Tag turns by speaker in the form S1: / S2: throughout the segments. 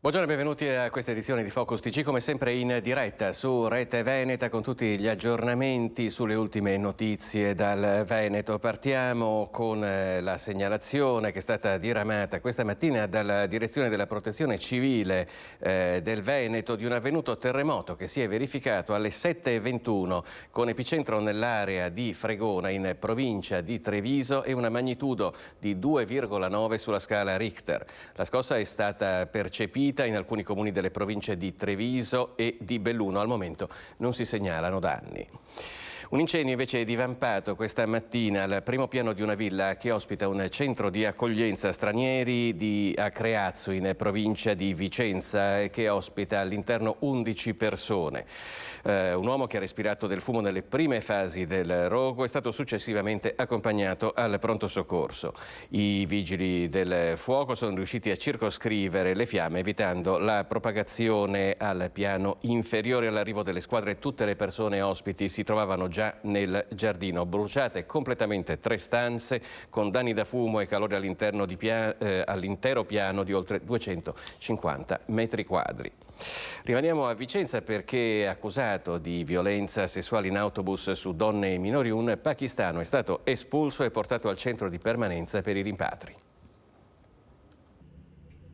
S1: Buongiorno e benvenuti a questa edizione di Focus TG, come sempre in diretta su Rete Veneta con tutti gli aggiornamenti sulle ultime notizie dal Veneto. Partiamo con la segnalazione che è stata diramata questa mattina dalla Direzione della Protezione Civile del Veneto di un avvenuto terremoto che si è verificato alle 7:21 con epicentro nell'area di Fregona in provincia di Treviso e una magnitudo di 2,9 sulla scala Richter. La scossa è stata percepita in alcuni comuni delle province di Treviso e di Belluno. Al momento non si segnalano danni. Un incendio invece è divampato questa mattina al primo piano di una villa che ospita un centro di accoglienza stranieri a Creazzo in provincia di Vicenza e che ospita all'interno 11 persone. Un uomo che ha respirato del fumo nelle prime fasi del rogo è stato successivamente accompagnato al pronto soccorso. I vigili del fuoco sono riusciti a circoscrivere le fiamme evitando la propagazione al piano inferiore. All'arrivo delle squadre tutte le persone ospiti si trovavano già nel giardino. Bruciate completamente 3 stanze con danni da fumo e calore all'intero piano di oltre 250 metri quadri. Rimaniamo a Vicenza perché accusato di violenza sessuale in autobus su donne e minori, un pakistano è stato espulso e portato al centro di permanenza per i rimpatri.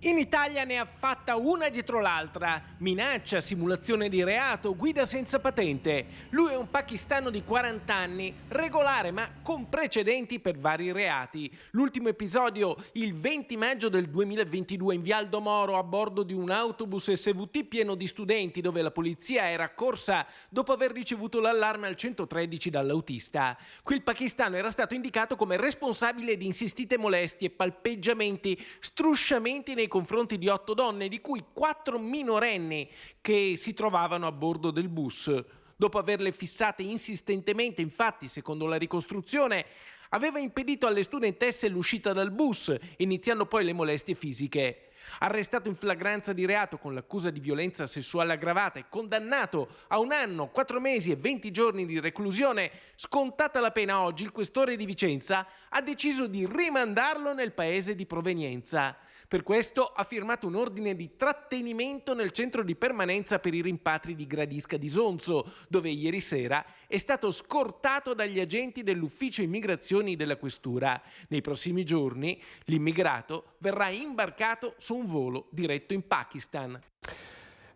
S2: In Italia ne ha fatta una dietro l'altra: minaccia, simulazione di reato, guida senza patente. Lui è un pakistano di 40 anni, regolare ma con precedenti per vari reati. L'ultimo episodio il 20 maggio del 2022 in Vial do Moro a bordo di un autobus SVT pieno di studenti dove la polizia era accorsa dopo aver ricevuto l'allarme al 113 dall'autista. Qui il pakistano era stato indicato come responsabile di insistite molestie, palpeggiamenti, strusciamenti nei confronti di 8 donne, di cui 4 minorenni che si trovavano a bordo del bus. Dopo averle fissate insistentemente, infatti, secondo la ricostruzione, aveva impedito alle studentesse l'uscita dal bus, iniziando poi le molestie fisiche. Arrestato in flagranza di reato con l'accusa di violenza sessuale aggravata e condannato a 1 anno, 4 mesi e 20 giorni di reclusione, scontata la pena oggi, il questore di Vicenza ha deciso di rimandarlo nel paese di provenienza. Per questo ha firmato un ordine di trattenimento nel centro di permanenza per i rimpatri di Gradisca di Sonzo, dove ieri sera è stato scortato dagli agenti dell'ufficio immigrazioni della questura. Nei prossimi giorni l'immigrato verrà imbarcato su un volo diretto in Pakistan.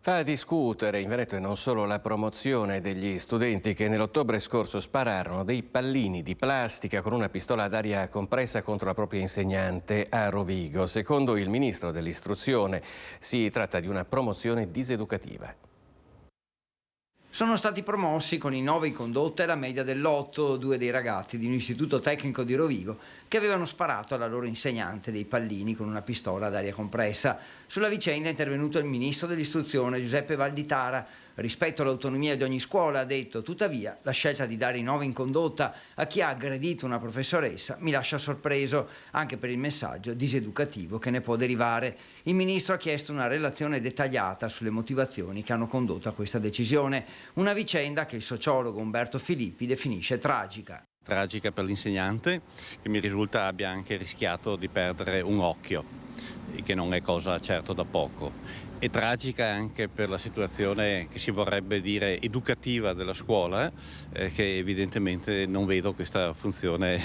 S1: Fa discutere in Veneto e non solo la promozione degli studenti che nell'ottobre scorso spararono dei pallini di plastica con una pistola ad aria compressa contro la propria insegnante a Rovigo. Secondo il ministro dell'istruzione si tratta di una promozione diseducativa.
S3: Sono stati promossi con i 9 in condotta e la media dell'8 2 dei ragazzi di un istituto tecnico di Rovigo che avevano sparato alla loro insegnante dei pallini con una pistola ad aria compressa. Sulla vicenda è intervenuto il ministro dell'istruzione Giuseppe Valditara. Rispetto all'autonomia di ogni scuola, ha detto: tuttavia la scelta di dare i 9 in condotta a chi ha aggredito una professoressa mi lascia sorpreso, anche per il messaggio diseducativo che ne può derivare. Il ministro ha chiesto una relazione dettagliata sulle motivazioni che hanno condotto a questa decisione, una vicenda che il sociologo Umberto Filippi definisce tragica.
S4: Tragica per l'insegnante, che mi risulta abbia anche rischiato di perdere un occhio, che non è cosa certo da poco. E tragica anche per la situazione che si vorrebbe dire educativa della scuola, che evidentemente non vedo questa funzione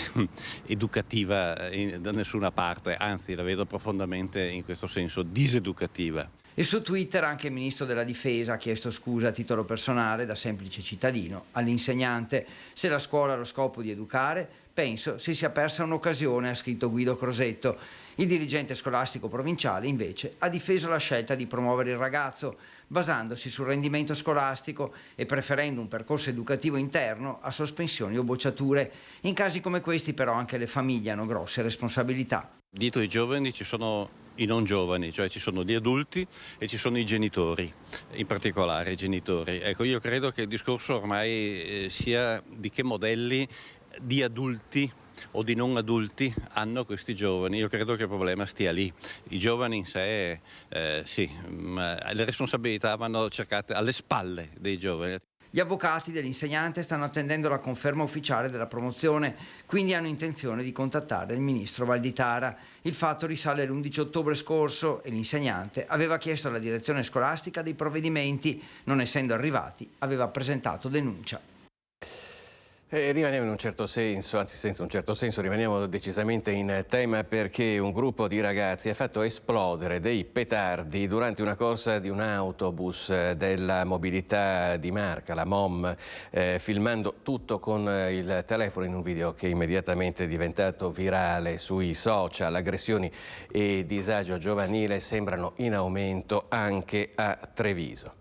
S4: educativa da nessuna parte, anzi la vedo profondamente in questo senso diseducativa.
S3: E su Twitter anche il ministro della Difesa ha chiesto scusa a titolo personale, da semplice cittadino, all'insegnante. Se la scuola ha lo scopo di educare, penso si sia persa un'occasione, ha scritto Guido Crosetto. Il dirigente scolastico provinciale, invece, ha difeso la scelta di promuovere il ragazzo, basandosi sul rendimento scolastico e preferendo un percorso educativo interno a sospensioni o bocciature. In casi come questi, però, anche le famiglie hanno grosse responsabilità.
S4: Dietro i giovani ci sono i non giovani, cioè ci sono gli adulti e ci sono i genitori, in particolare i genitori. Ecco, io credo che il discorso ormai sia di che modelli di adulti o di non adulti hanno questi giovani. Io credo che il problema stia lì. I giovani in sé, sì, le responsabilità vanno cercate alle spalle dei giovani.
S3: Gli avvocati dell'insegnante stanno attendendo la conferma ufficiale della promozione, quindi hanno intenzione di contattare il ministro Valditara. Il fatto risale all'11 ottobre scorso e l'insegnante aveva chiesto alla direzione scolastica dei provvedimenti. Non essendo arrivati, aveva presentato denuncia.
S1: Rimaniamo in un certo senso, anzi senza un certo senso, rimaniamo decisamente in tema perché un gruppo di ragazzi ha fatto esplodere dei petardi durante una corsa di un autobus della mobilità di Marca, la MOM, filmando tutto con il telefono in un video che immediatamente è diventato virale sui social. Aggressioni e disagio giovanile sembrano in aumento anche a Treviso.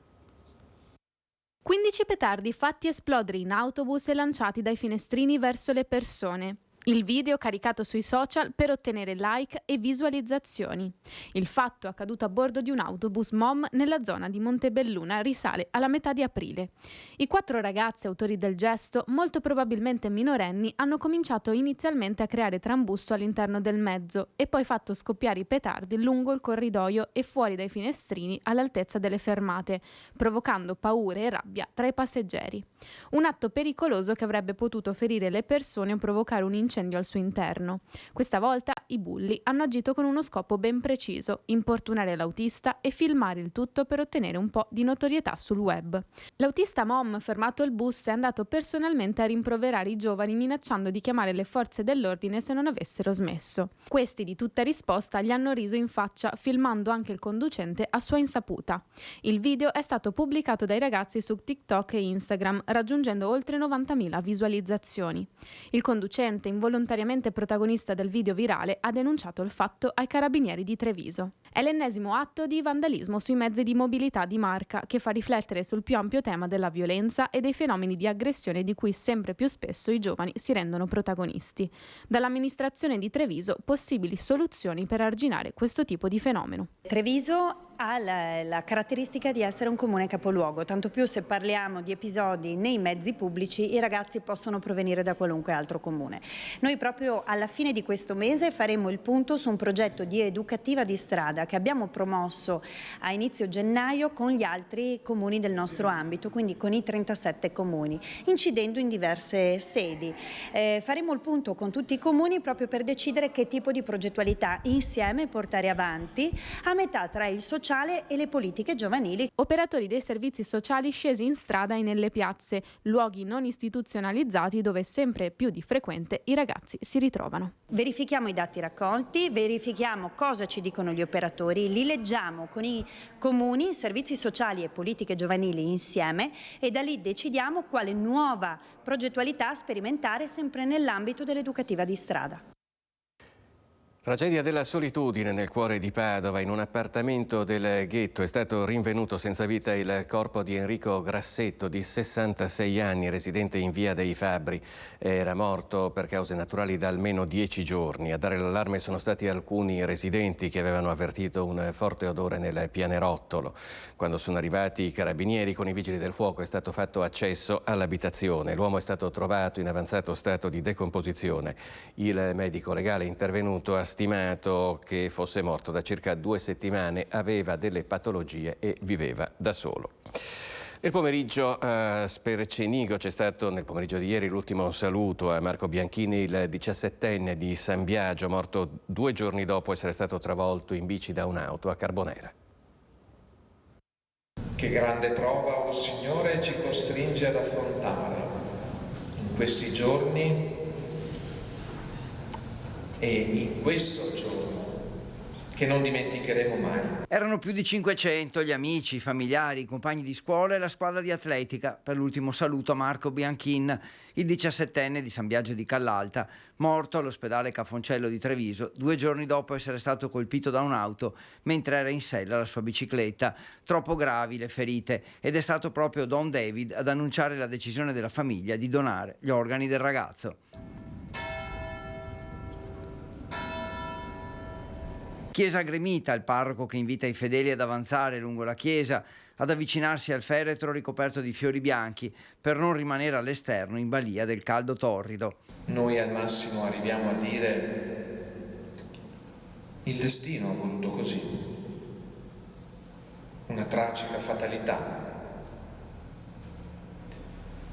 S5: 15 petardi fatti esplodere in autobus e lanciati dai finestrini verso le persone. Il video caricato sui social per ottenere like e visualizzazioni. Il fatto accaduto a bordo di un autobus MOM nella zona di Montebelluna risale alla metà di aprile. I 4 ragazzi autori del gesto, molto probabilmente minorenni, hanno cominciato inizialmente a creare trambusto all'interno del mezzo e poi fatto scoppiare i petardi lungo il corridoio e fuori dai finestrini all'altezza delle fermate, provocando paure e rabbia tra i passeggeri. Un atto pericoloso che avrebbe potuto ferire le persone o provocare un incendio al suo interno. Questa volta i bulli hanno agito con uno scopo ben preciso: importunare l'autista e filmare il tutto per ottenere un po' di notorietà sul web. L'autista MOM, fermato il bus, è andato personalmente a rimproverare i giovani minacciando di chiamare le forze dell'ordine se non avessero smesso. Questi di tutta risposta gli hanno riso in faccia, filmando anche il conducente a sua insaputa. Il video è stato pubblicato dai ragazzi su TikTok e Instagram, raggiungendo oltre 90.000 visualizzazioni. Il conducente, involontariamente protagonista del video virale, ha denunciato il fatto ai carabinieri di Treviso. È l'ennesimo atto di vandalismo sui mezzi di mobilità di Marca, che fa riflettere sul più ampio tema della violenza e dei fenomeni di aggressione di cui sempre più spesso i giovani si rendono protagonisti. Dall'amministrazione di Treviso possibili soluzioni per arginare questo tipo di fenomeno.
S6: Treviso ha la caratteristica di essere un comune capoluogo, tanto più se parliamo di episodi nei mezzi pubblici, i ragazzi possono provenire da qualunque altro comune. Noi proprio alla fine di questo mese faremo il punto su un progetto di educativa di strada che abbiamo promosso a inizio gennaio con gli altri comuni del nostro ambito, quindi con i 37 comuni, incidendo in diverse sedi. Faremo il punto con tutti i comuni proprio per decidere che tipo di progettualità insieme portare avanti a metà tra il sociale e le politiche giovanili.
S5: Operatori dei servizi sociali scesi in strada e nelle piazze, luoghi non istituzionalizzati dove sempre più di frequente i ragazzi si ritrovano.
S6: Verifichiamo i dati raccolti, verifichiamo cosa ci dicono gli operatori, li leggiamo con i comuni, servizi sociali e politiche giovanili insieme e da lì decidiamo quale nuova progettualità sperimentare sempre nell'ambito dell'educativa di strada.
S1: Tragedia della solitudine nel cuore di Padova. In un appartamento del ghetto è stato rinvenuto senza vita il corpo di Enrico Grassetto, di 66 anni, residente in via dei Fabbri. Era morto per cause naturali da almeno 10 giorni. A dare l'allarme sono stati alcuni residenti che avevano avvertito un forte odore nel pianerottolo. Quando sono arrivati i carabinieri con i vigili del fuoco è stato fatto accesso all'abitazione. L'uomo è stato trovato in avanzato stato di decomposizione. Il medico legale intervenuto ha stimato che fosse morto da circa 2 settimane, aveva delle patologie e viveva da solo. Nel pomeriggio a Spercenigo c'è stato, nel pomeriggio di ieri, l'ultimo saluto a Marco Bianchini, il 17enne di San Biagio, morto 2 giorni dopo essere stato travolto in bici da un'auto a Carbonera.
S7: Che grande prova, o Signore, ci costringe ad affrontare in questi giorni e in questo giorno che non dimenticheremo mai.
S3: Erano più di 500 gli amici, i familiari, i compagni di scuola e la squadra di atletica per l'ultimo saluto a Marco Bianchin, il 17enne di San Biagio di Callalta, morto all'ospedale Cafoncello di Treviso 2 giorni dopo essere stato colpito da un'auto mentre era in sella alla sua bicicletta. Troppo gravi le ferite ed è stato proprio Don David ad annunciare la decisione della famiglia di donare gli organi del ragazzo. Chiesa gremita, il parroco che invita i fedeli ad avanzare lungo la chiesa, ad avvicinarsi al feretro ricoperto di fiori bianchi per non rimanere all'esterno in balia del caldo torrido.
S7: Noi al massimo arriviamo a dire: il destino ha voluto così, una tragica fatalità.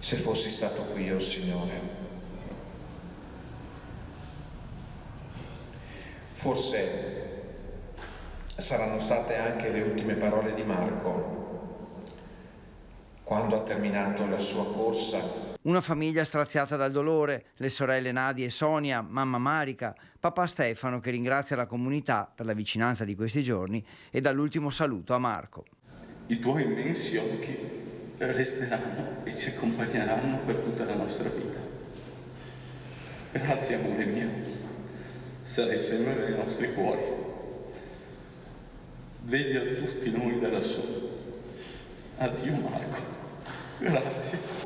S7: Se fossi stato qui, oh Signore. Forse saranno state anche le ultime parole di Marco quando ha terminato la sua corsa.
S3: Una famiglia straziata dal dolore, le sorelle Nadia e Sonia, mamma Marica, papà Stefano che ringrazia la comunità per la vicinanza di questi giorni e dall'ultimo saluto a Marco.
S8: I tuoi immensi occhi resteranno e ci accompagneranno per tutta la nostra vita. Grazie amore mio, sarai sempre nei nostri cuori. Vedi a tutti noi da lassù. Addio Marco, grazie.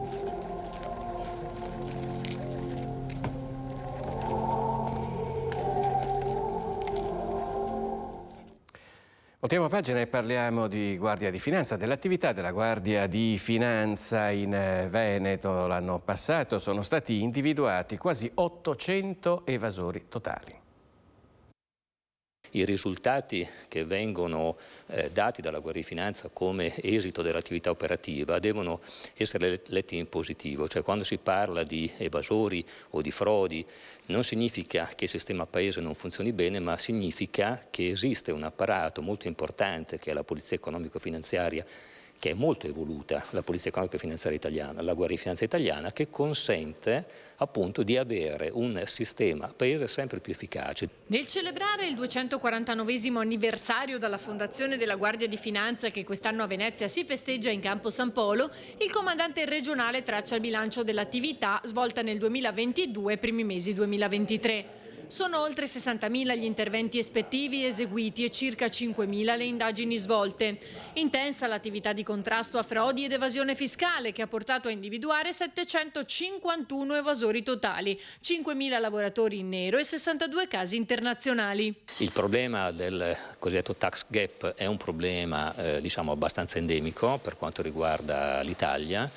S1: Voltiamo pagina e parliamo di Guardia di Finanza, dell'attività della Guardia di Finanza in Veneto. L'anno passato sono stati individuati quasi 800 evasori totali.
S9: I risultati che vengono dati dalla Guardia di Finanza come esito dell'attività operativa devono essere letti in positivo, cioè quando si parla di evasori o di frodi non significa che il sistema paese non funzioni bene, ma significa che esiste un apparato molto importante che è la Polizia Economico-Finanziaria, che è molto evoluta, la Polizia Economica e Finanziaria Italiana, la Guardia di Finanza Italiana, che consente appunto di avere un sistema paese sempre più efficace.
S10: Nel celebrare il 249° anniversario dalla fondazione della Guardia di Finanza, che quest'anno a Venezia si festeggia in Campo San Polo, il comandante regionale traccia il bilancio dell'attività svolta nel 2022 e primi mesi 2023. Sono oltre 60.000 gli interventi ispettivi eseguiti e circa 5.000 le indagini svolte. Intensa l'attività di contrasto a frodi ed evasione fiscale che ha portato a individuare 751 evasori totali, 5.000 lavoratori in nero e 62 casi internazionali.
S9: Il problema del cosiddetto tax gap è un problema diciamo abbastanza endemico per quanto riguarda l'Italia.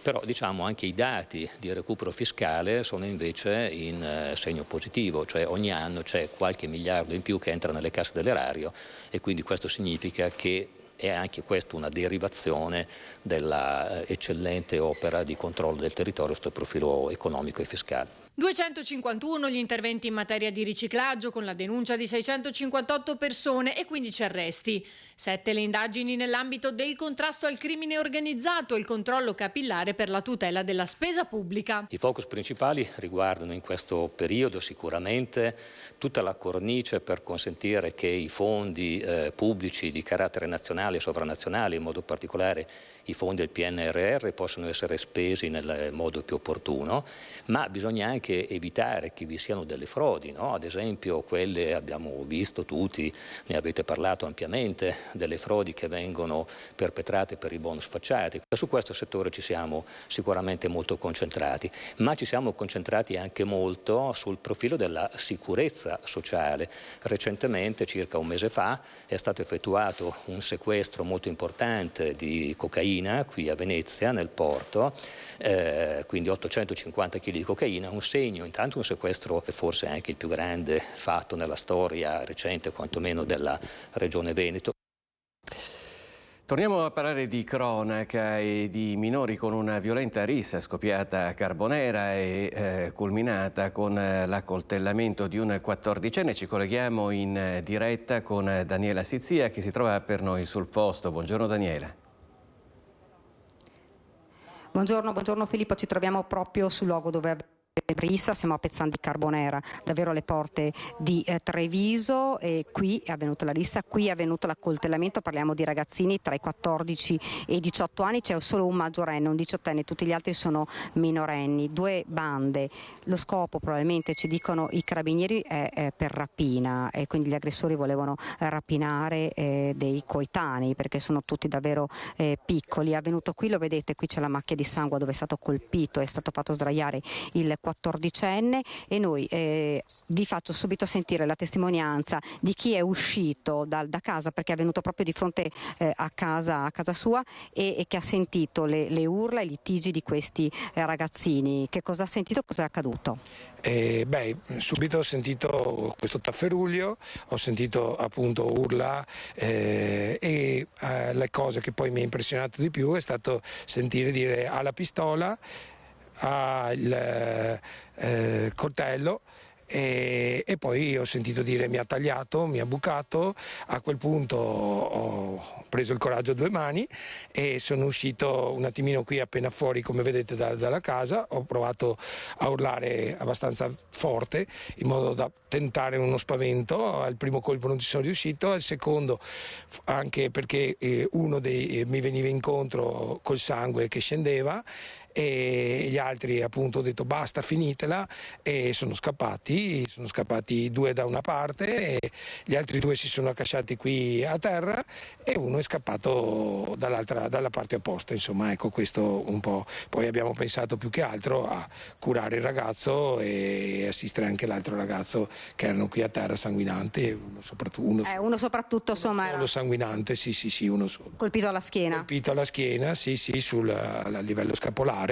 S9: Però diciamo anche i dati di recupero fiscale sono invece in segno positivo, cioè ogni anno c'è qualche miliardo in più che entra nelle casse dell'erario e quindi questo significa che è anche questa una derivazione della eccellente opera di controllo del territorio sotto il profilo economico e fiscale.
S10: 251 gli interventi in materia di riciclaggio con la denuncia di 658 persone e 15 arresti. 7 le indagini nell'ambito del contrasto al crimine organizzato e il controllo capillare per la tutela della spesa pubblica.
S9: I focus principali riguardano in questo periodo sicuramente tutta la cornice per consentire che i fondi pubblici di carattere nazionale e sovranazionale, in modo particolare i fondi del PNRR, possano essere spesi nel modo più opportuno, ma bisogna anche evitare che vi siano delle frodi, no? Ad esempio quelle abbiamo visto tutti, ne avete parlato ampiamente, delle frodi che vengono perpetrate per i bonus facciati. Su questo settore ci siamo sicuramente molto concentrati, ma ci siamo concentrati anche molto sul profilo della sicurezza sociale. Recentemente, circa un mese fa, è stato effettuato un sequestro molto importante di cocaina qui a Venezia, nel porto, quindi 850 kg di cocaina, un segno, intanto un sequestro forse anche il più grande fatto nella storia recente, quantomeno della Regione Veneto.
S1: Torniamo a parlare di cronaca e di minori con una violenta rissa scoppiata a Carbonera e culminata con l'accoltellamento di un 14enne. Ci colleghiamo in diretta con Daniela Sizia che si trova per noi sul posto. Buongiorno Daniela.
S11: Buongiorno Filippo, ci troviamo proprio sul luogo dove rissa, siamo a Pezzan di Carbonera, davvero alle porte di Treviso, e qui è avvenuta la rissa, qui è avvenuto l'accoltellamento. Parliamo di ragazzini tra i 14 e i 18 anni, c'è solo un maggiorenne, un 18enne, tutti gli altri sono minorenni, 2 bande. Lo scopo, probabilmente ci dicono i carabinieri, è per rapina, e quindi gli aggressori volevano rapinare dei coetanei perché sono tutti davvero piccoli. È avvenuto qui, lo vedete, qui c'è la macchia di sangue dove è stato colpito, è stato fatto sdraiare il 14enne, e noi vi faccio subito sentire la testimonianza di chi è uscito da casa, perché è venuto proprio di fronte a casa sua, e che ha sentito le urla e i litigi di questi ragazzini. Che cosa ha sentito? Cosa è accaduto?
S12: Subito ho sentito questo tafferuglio, ho sentito appunto urla, e la cosa che poi mi ha impressionato di più è stato sentire dire ha la pistola, ha il coltello. E poi ho sentito dire mi ha tagliato, mi ha bucato. A quel punto ho preso il coraggio a due mani e sono uscito un attimino qui appena fuori, come vedete, dalla casa. Ho provato a urlare abbastanza forte in modo da tentare uno spavento. Al primo colpo non ci sono riuscito, al secondo anche perché uno mi veniva incontro col sangue che scendeva, e gli altri appunto ho detto basta, finitela, e sono scappati due da una parte e gli altri due si sono accasciati qui a terra e uno è scappato dalla parte opposta. Insomma, ecco, questo un po'. Poi abbiamo pensato più che altro a curare il ragazzo e assistere anche l'altro ragazzo che erano qui a terra sanguinante, uno soprattutto insomma
S11: era
S12: sanguinante, sì, uno solo.
S11: Colpito alla schiena, sì,
S12: a livello scapolare,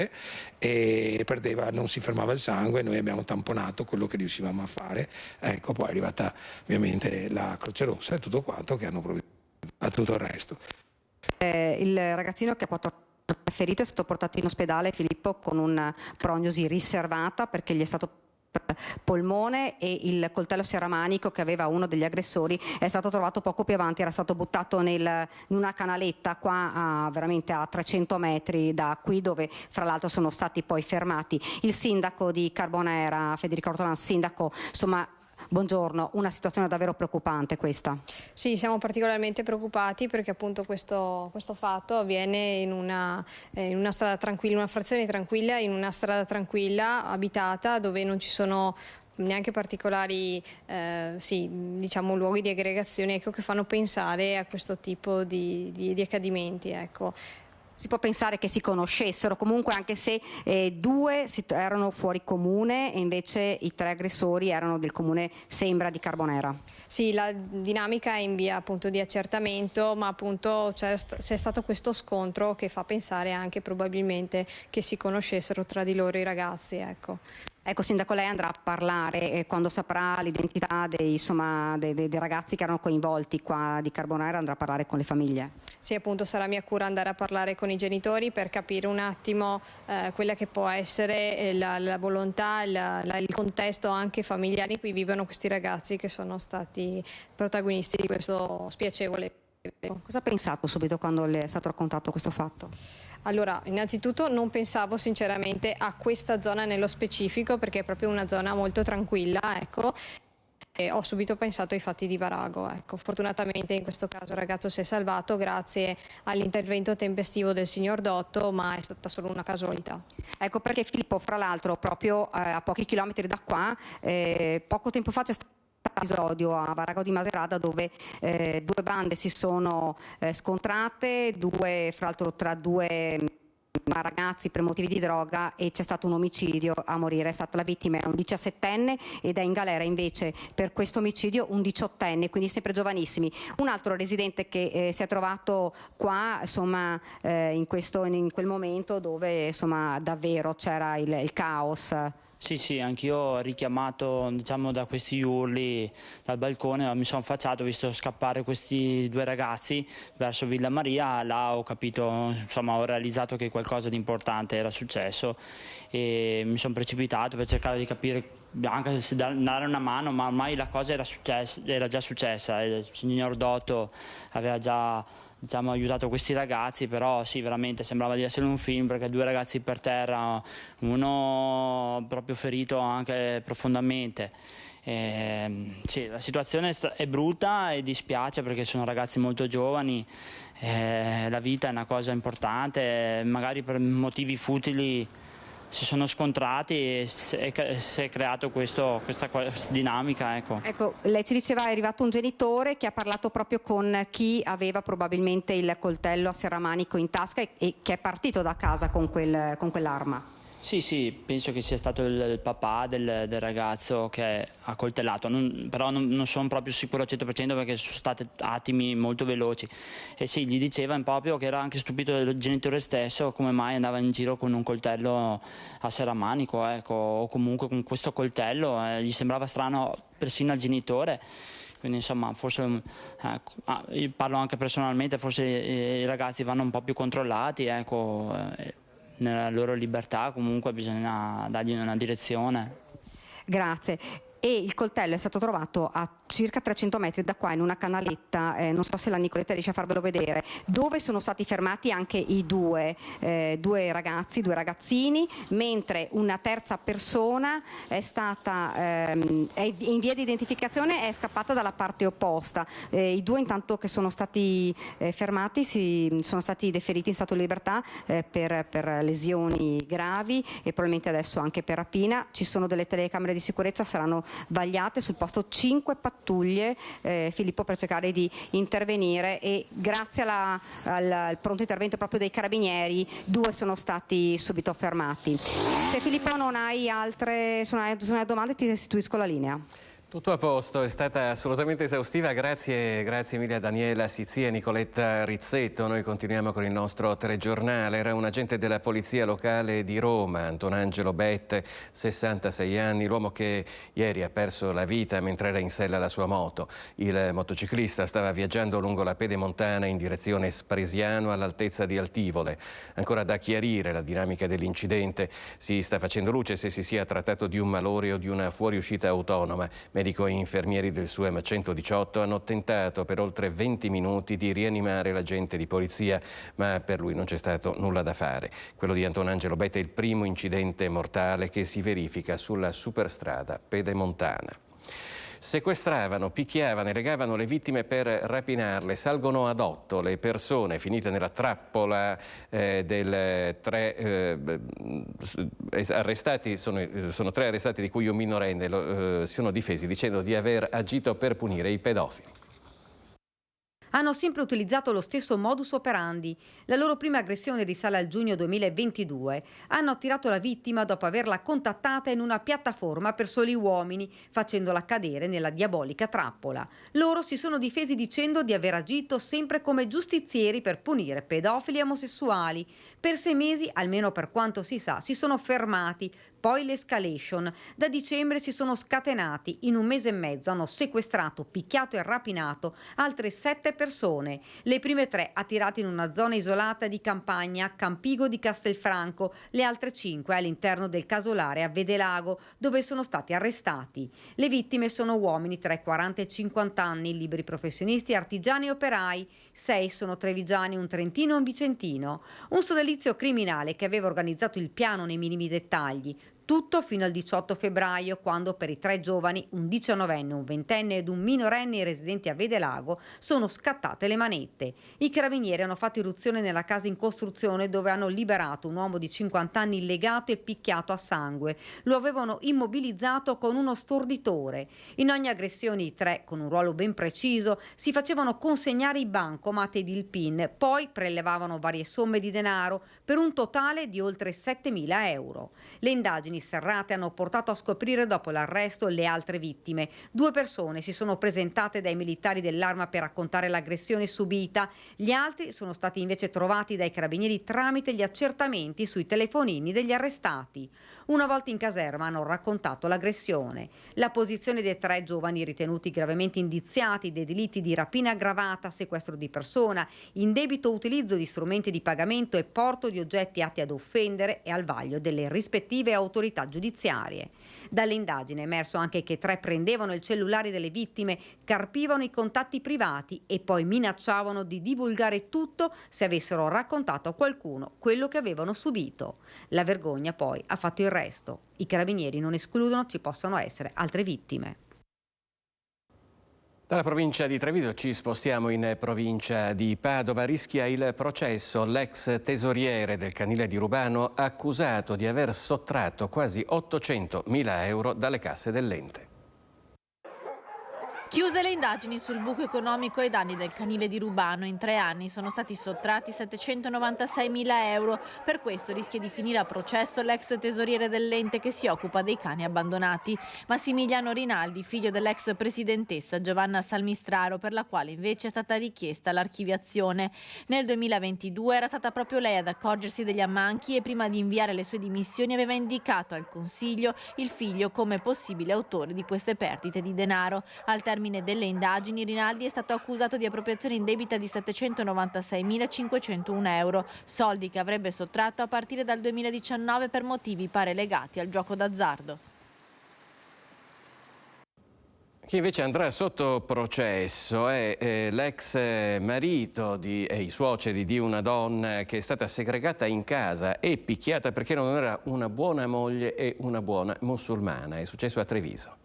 S12: e perdeva, non si fermava il sangue. Noi abbiamo tamponato quello che riuscivamo a fare. Ecco, poi è arrivata ovviamente la Croce Rossa e tutto quanto, che hanno provveduto a tutto il resto.
S11: Il ragazzino che ha 4 ferito è stato portato in ospedale, Filippo, con una prognosi riservata perché gli è stato polmone, e il coltello serramanico che aveva uno degli aggressori è stato trovato poco più avanti, era stato buttato in una canaletta qua veramente a 300 metri da qui, dove fra l'altro sono stati poi fermati il sindaco di Carbonera, Federico Ortolan. Sindaco, insomma, buongiorno, una situazione davvero preoccupante questa.
S13: Sì, siamo particolarmente preoccupati perché appunto questo fatto avviene in una strada tranquilla, una frazione tranquilla, in una strada tranquilla, abitata, dove non ci sono neanche particolari diciamo luoghi di aggregazione, ecco, che fanno pensare a questo tipo di accadimenti, ecco.
S11: Si può pensare che si conoscessero comunque, anche se 2 erano fuori comune e invece i 3 aggressori erano del comune, sembra, di Carbonera.
S13: Sì, la dinamica è in via appunto di accertamento, ma appunto c'è stato questo scontro che fa pensare anche probabilmente che si conoscessero tra di loro i ragazzi, ecco.
S11: Ecco, Sindaco, lei andrà a parlare quando saprà l'identità dei ragazzi che erano coinvolti qua di Carbonera, andrà a parlare con le famiglie?
S13: Sì, appunto sarà mia cura andare a parlare con i genitori per capire un attimo quella che può essere la volontà, il contesto anche familiare in cui vivono questi ragazzi che sono stati protagonisti di questo spiacevole.
S11: Cosa ha pensato subito quando le è stato raccontato questo fatto?
S13: Allora, innanzitutto non pensavo sinceramente a questa zona nello specifico, perché è proprio una zona molto tranquilla, ecco. E ho subito pensato ai fatti di Varago, ecco. Fortunatamente in questo caso il ragazzo si è salvato grazie all'intervento tempestivo del signor Dotto, ma è stata solo una casualità.
S11: Ecco perché, Filippo, fra l'altro proprio a pochi chilometri da qua, poco tempo fa c'è stato un episodio a Varago di Macerata dove 2 bande si sono scontrate, fra l'altro tra 2 ragazzi per motivi di droga, e c'è stato un omicidio. A morire è stata la vittima, è un 17enne, ed è in galera invece per questo omicidio un 18enne, quindi sempre giovanissimi. Un altro residente che si è trovato qua, insomma, in quel momento dove, insomma, davvero c'era il caos.
S14: Sì, anch'io ho richiamato, diciamo, da questi urli dal balcone, mi sono affacciato, ho visto scappare questi 2 ragazzi verso Villa Maria. Là ho capito, insomma, ho realizzato che qualcosa di importante era successo e mi sono precipitato per cercare di capire, anche se dare una mano, ma ormai la cosa era già successa. Il signor Dotto aveva già, diciamo, aiutato questi ragazzi, però sì, veramente sembrava di essere un film, perché 2 ragazzi per terra, uno proprio ferito anche profondamente. Sì, la situazione è brutta e dispiace perché sono ragazzi molto giovani, la vita è una cosa importante, magari per motivi futili si sono scontrati e si è creato questa dinamica.
S11: Ecco, lei ci diceva è arrivato un genitore che ha parlato proprio con chi aveva probabilmente il coltello a serramanico in tasca e che è partito da casa con quell'arma.
S14: Sì, penso che sia stato il papà del ragazzo che ha coltellato, però non sono proprio sicuro al 100% perché sono stati attimi molto veloci. E sì, gli diceva proprio che era anche stupito il genitore stesso come mai andava in giro con un coltello a serramanico, ecco, o comunque con questo coltello, gli sembrava strano persino al genitore. Quindi insomma forse, io parlo anche personalmente, forse i ragazzi vanno un po' più controllati, ecco, nella loro libertà comunque bisogna dargli una direzione.
S11: Grazie. E il coltello è stato trovato a circa 300 metri da qua in una canaletta, non so se la Nicoletta riesce a farvelo vedere, dove sono stati fermati anche i due ragazzi, due ragazzini, mentre una terza persona è stata è in via di identificazione, è scappata dalla parte opposta. I due intanto che sono stati fermati sono stati deferiti in stato di libertà per lesioni gravi e probabilmente adesso anche per rapina. Ci sono delle telecamere di sicurezza, saranno vagliate sul posto 5 pattuglie, Filippo, per cercare di intervenire, e grazie al pronto intervento proprio dei carabinieri 2 sono stati subito fermati. Se Filippo non hai altre domande ti restituisco la linea.
S1: Tutto a posto, è stata assolutamente esaustiva, grazie Emilia, Daniela Sizia e Nicoletta Rizzetto. Noi continuiamo con il nostro telegiornale. Era un agente della polizia locale di Roma, Antonangelo Bette, 66 anni, l'uomo che ieri ha perso la vita mentre era in sella alla sua moto. Il motociclista stava viaggiando lungo la pedemontana in direzione Spresiano all'altezza di Altivole. Ancora da chiarire la dinamica dell'incidente, si sta facendo luce se si sia trattato di un malore o di una fuoriuscita autonoma. Medico e infermieri del SUEM 118 hanno tentato per oltre 20 minuti di rianimare l'agente di polizia, ma per lui non c'è stato nulla da fare. Quello di Antonangelo Bette è il primo incidente mortale che si verifica sulla superstrada pedemontana. Sequestravano, picchiavano e legavano le vittime per rapinarle. Salgono ad 8 le persone finite nella trappola del 3 arrestati. Sono 3 arrestati, di cui un minorenne. Si sono difesi dicendo di aver agito per punire i pedofili.
S15: Hanno sempre utilizzato lo stesso modus operandi. La loro prima aggressione risale al giugno 2022. Hanno attirato la vittima dopo averla contattata in una piattaforma per soli uomini, facendola cadere nella diabolica trappola. Loro si sono difesi dicendo di aver agito sempre come giustizieri per punire pedofili e omosessuali. Per 6 mesi, almeno per quanto si sa, si sono fermati. Poi l'escalation. Da dicembre si sono scatenati. In 1 mese e mezzo hanno sequestrato, picchiato e rapinato altre 7 persone. Le prime 3 attirate in una zona isolata di campagna a Campigo di Castelfranco, le altre 5 all'interno del casolare a Vedelago, dove sono stati arrestati. Le vittime sono uomini tra i 40 e i 50 anni, liberi professionisti, artigiani e operai. 6 sono trevigiani, un trentino e un vicentino. Un sodalizio criminale che aveva organizzato il piano nei minimi dettagli. Tutto fino al 18 febbraio, quando per i 3 giovani, un 19enne, un 20enne ed un minorenne residenti a Vedelago, sono scattate le manette. I carabinieri hanno fatto irruzione nella casa in costruzione, dove hanno liberato un uomo di 50 anni legato e picchiato a sangue. Lo avevano immobilizzato con uno storditore. In ogni aggressione i 3, con un ruolo ben preciso, si facevano consegnare i bancomat ed il PIN, poi prelevavano varie somme di denaro per un totale di oltre 7.000 euro. Le indagini serrate hanno portato a scoprire dopo l'arresto le altre vittime. 2 persone si sono presentate dai militari dell'Arma per raccontare l'aggressione subita. Gli altri sono stati invece trovati dai carabinieri tramite gli accertamenti sui telefonini degli arrestati. Una volta in caserma hanno raccontato l'aggressione. La posizione dei 3 giovani ritenuti gravemente indiziati dei delitti di rapina aggravata, sequestro di persona, indebito utilizzo di strumenti di pagamento e porto di oggetti atti ad offendere e al vaglio delle rispettive autorità giudiziarie. Dalle indagini è emerso anche che 3 prendevano il cellulare delle vittime, carpivano i contatti privati e poi minacciavano di divulgare tutto se avessero raccontato a qualcuno quello che avevano subito. La vergogna poi ha fatto il resto. I carabinieri non escludono ci possano essere altre vittime.
S1: Dalla provincia di Treviso ci spostiamo in provincia di Padova. Rischia il processo l'ex tesoriere del canile di Rubano, accusato di aver sottratto quasi 800.000 euro dalle casse dell'ente.
S5: Chiuse le indagini sul buco economico ai danni del canile di Rubano. In 3 anni sono stati sottratti 796.000 euro. Per questo rischia di finire a processo l'ex tesoriere dell'ente che si occupa dei cani abbandonati. Massimiliano Rinaldi, figlio dell'ex presidentessa Giovanna Salmistraro, per la quale invece è stata richiesta l'archiviazione. Nel 2022 era stata proprio lei ad accorgersi degli ammanchi e prima di inviare le sue dimissioni aveva indicato al Consiglio il figlio come possibile autore di queste perdite di denaro. Al termine delle indagini Rinaldi è stato accusato di appropriazione indebita di 796.501 euro, soldi che avrebbe sottratto a partire dal 2019 per motivi pare legati al gioco d'azzardo.
S1: Chi invece andrà sotto processo è l'ex marito e i suoceri di una donna che è stata segregata in casa e picchiata perché non era una buona moglie e una buona musulmana. È successo a Treviso.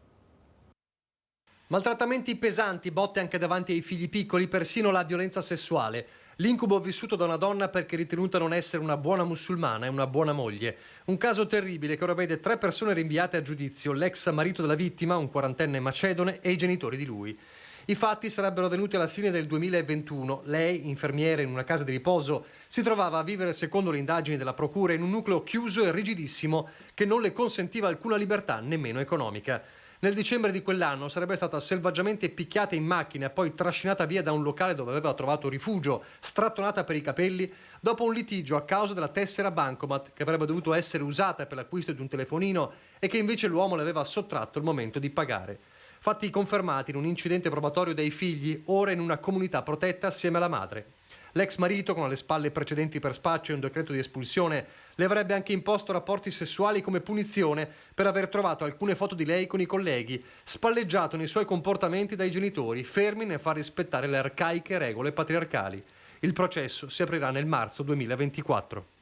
S16: Maltrattamenti pesanti, botte anche davanti ai figli piccoli, persino la violenza sessuale. L'incubo vissuto da una donna perché ritenuta non essere una buona musulmana e una buona moglie. Un caso terribile che ora vede 3 persone rinviate a giudizio, l'ex marito della vittima, un 40enne macedone, e i genitori di lui. I fatti sarebbero avvenuti alla fine del 2021. Lei, infermiera in una casa di riposo, si trovava a vivere, secondo le indagini della procura, in un nucleo chiuso e rigidissimo che non le consentiva alcuna libertà, nemmeno economica. Nel dicembre di quell'anno sarebbe stata selvaggiamente picchiata in macchina e poi trascinata via da un locale dove aveva trovato rifugio, strattonata per i capelli, dopo un litigio a causa della tessera bancomat che avrebbe dovuto essere usata per l'acquisto di un telefonino e che invece l'uomo le aveva sottratto al momento di pagare. Fatti confermati in un incidente probatorio dei figli, ora in una comunità protetta assieme alla madre. L'ex marito, con alle spalle precedenti per spaccio e un decreto di espulsione, le avrebbe anche imposto rapporti sessuali come punizione per aver trovato alcune foto di lei con i colleghi, spalleggiato nei suoi comportamenti dai genitori, fermi nel far rispettare le arcaiche regole patriarcali. Il processo si aprirà nel marzo 2024.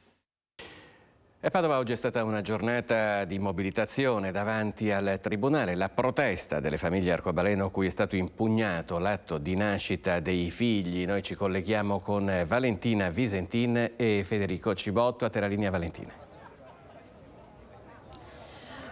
S1: A Padova oggi è stata una giornata di mobilitazione davanti al Tribunale. La protesta delle famiglie arcobaleno cui è stato impugnato l'atto di nascita dei figli. Noi ci colleghiamo con Valentina Visentin e Federico Cibotto. A te la linea, Valentina.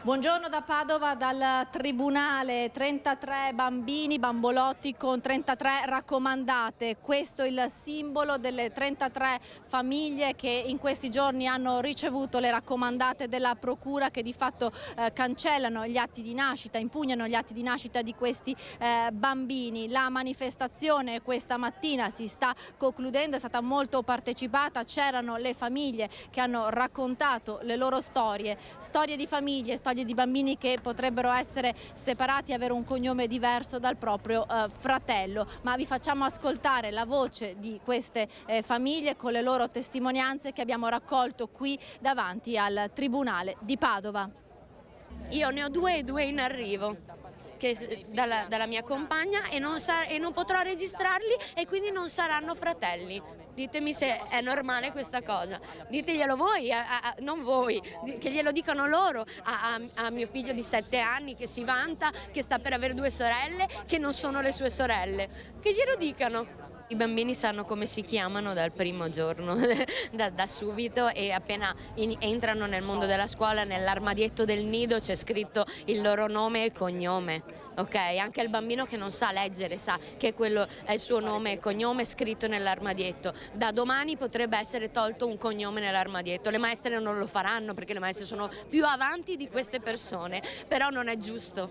S5: Buongiorno da Padova, dal Tribunale. 33 bambini, bambolotti con 33 raccomandate. Questo è il simbolo delle 33 famiglie che in questi giorni hanno ricevuto le raccomandate della Procura, che di fatto cancellano gli atti di nascita, impugnano gli atti di nascita di questi bambini. La manifestazione questa mattina si sta concludendo, è stata molto partecipata, c'erano le famiglie che hanno raccontato le loro storie di famiglie, storie di bambini che potrebbero essere separati e avere un cognome diverso dal proprio fratello. Ma vi facciamo ascoltare la voce di queste famiglie con le loro testimonianze che abbiamo raccolto qui davanti al Tribunale di Padova.
S17: Io ne ho 2 e 2 in arrivo dalla mia compagna e non potrò registrarli e quindi non saranno fratelli. Ditemi se è normale questa cosa, diteglielo voi, non voi, che glielo dicano loro a mio figlio di 7 anni che si vanta, che sta per avere 2 sorelle, che non sono le sue sorelle, che glielo dicano. I bambini sanno come si chiamano dal primo giorno, da subito, e appena entrano nel mondo della scuola, nell'armadietto del nido c'è scritto il loro nome e cognome. Ok, anche il bambino che non sa leggere sa che quello è il suo nome e cognome scritto nell'armadietto. Da domani potrebbe essere tolto un cognome nell'armadietto. Le maestre non lo faranno perché le maestre sono più avanti di queste persone, però non è giusto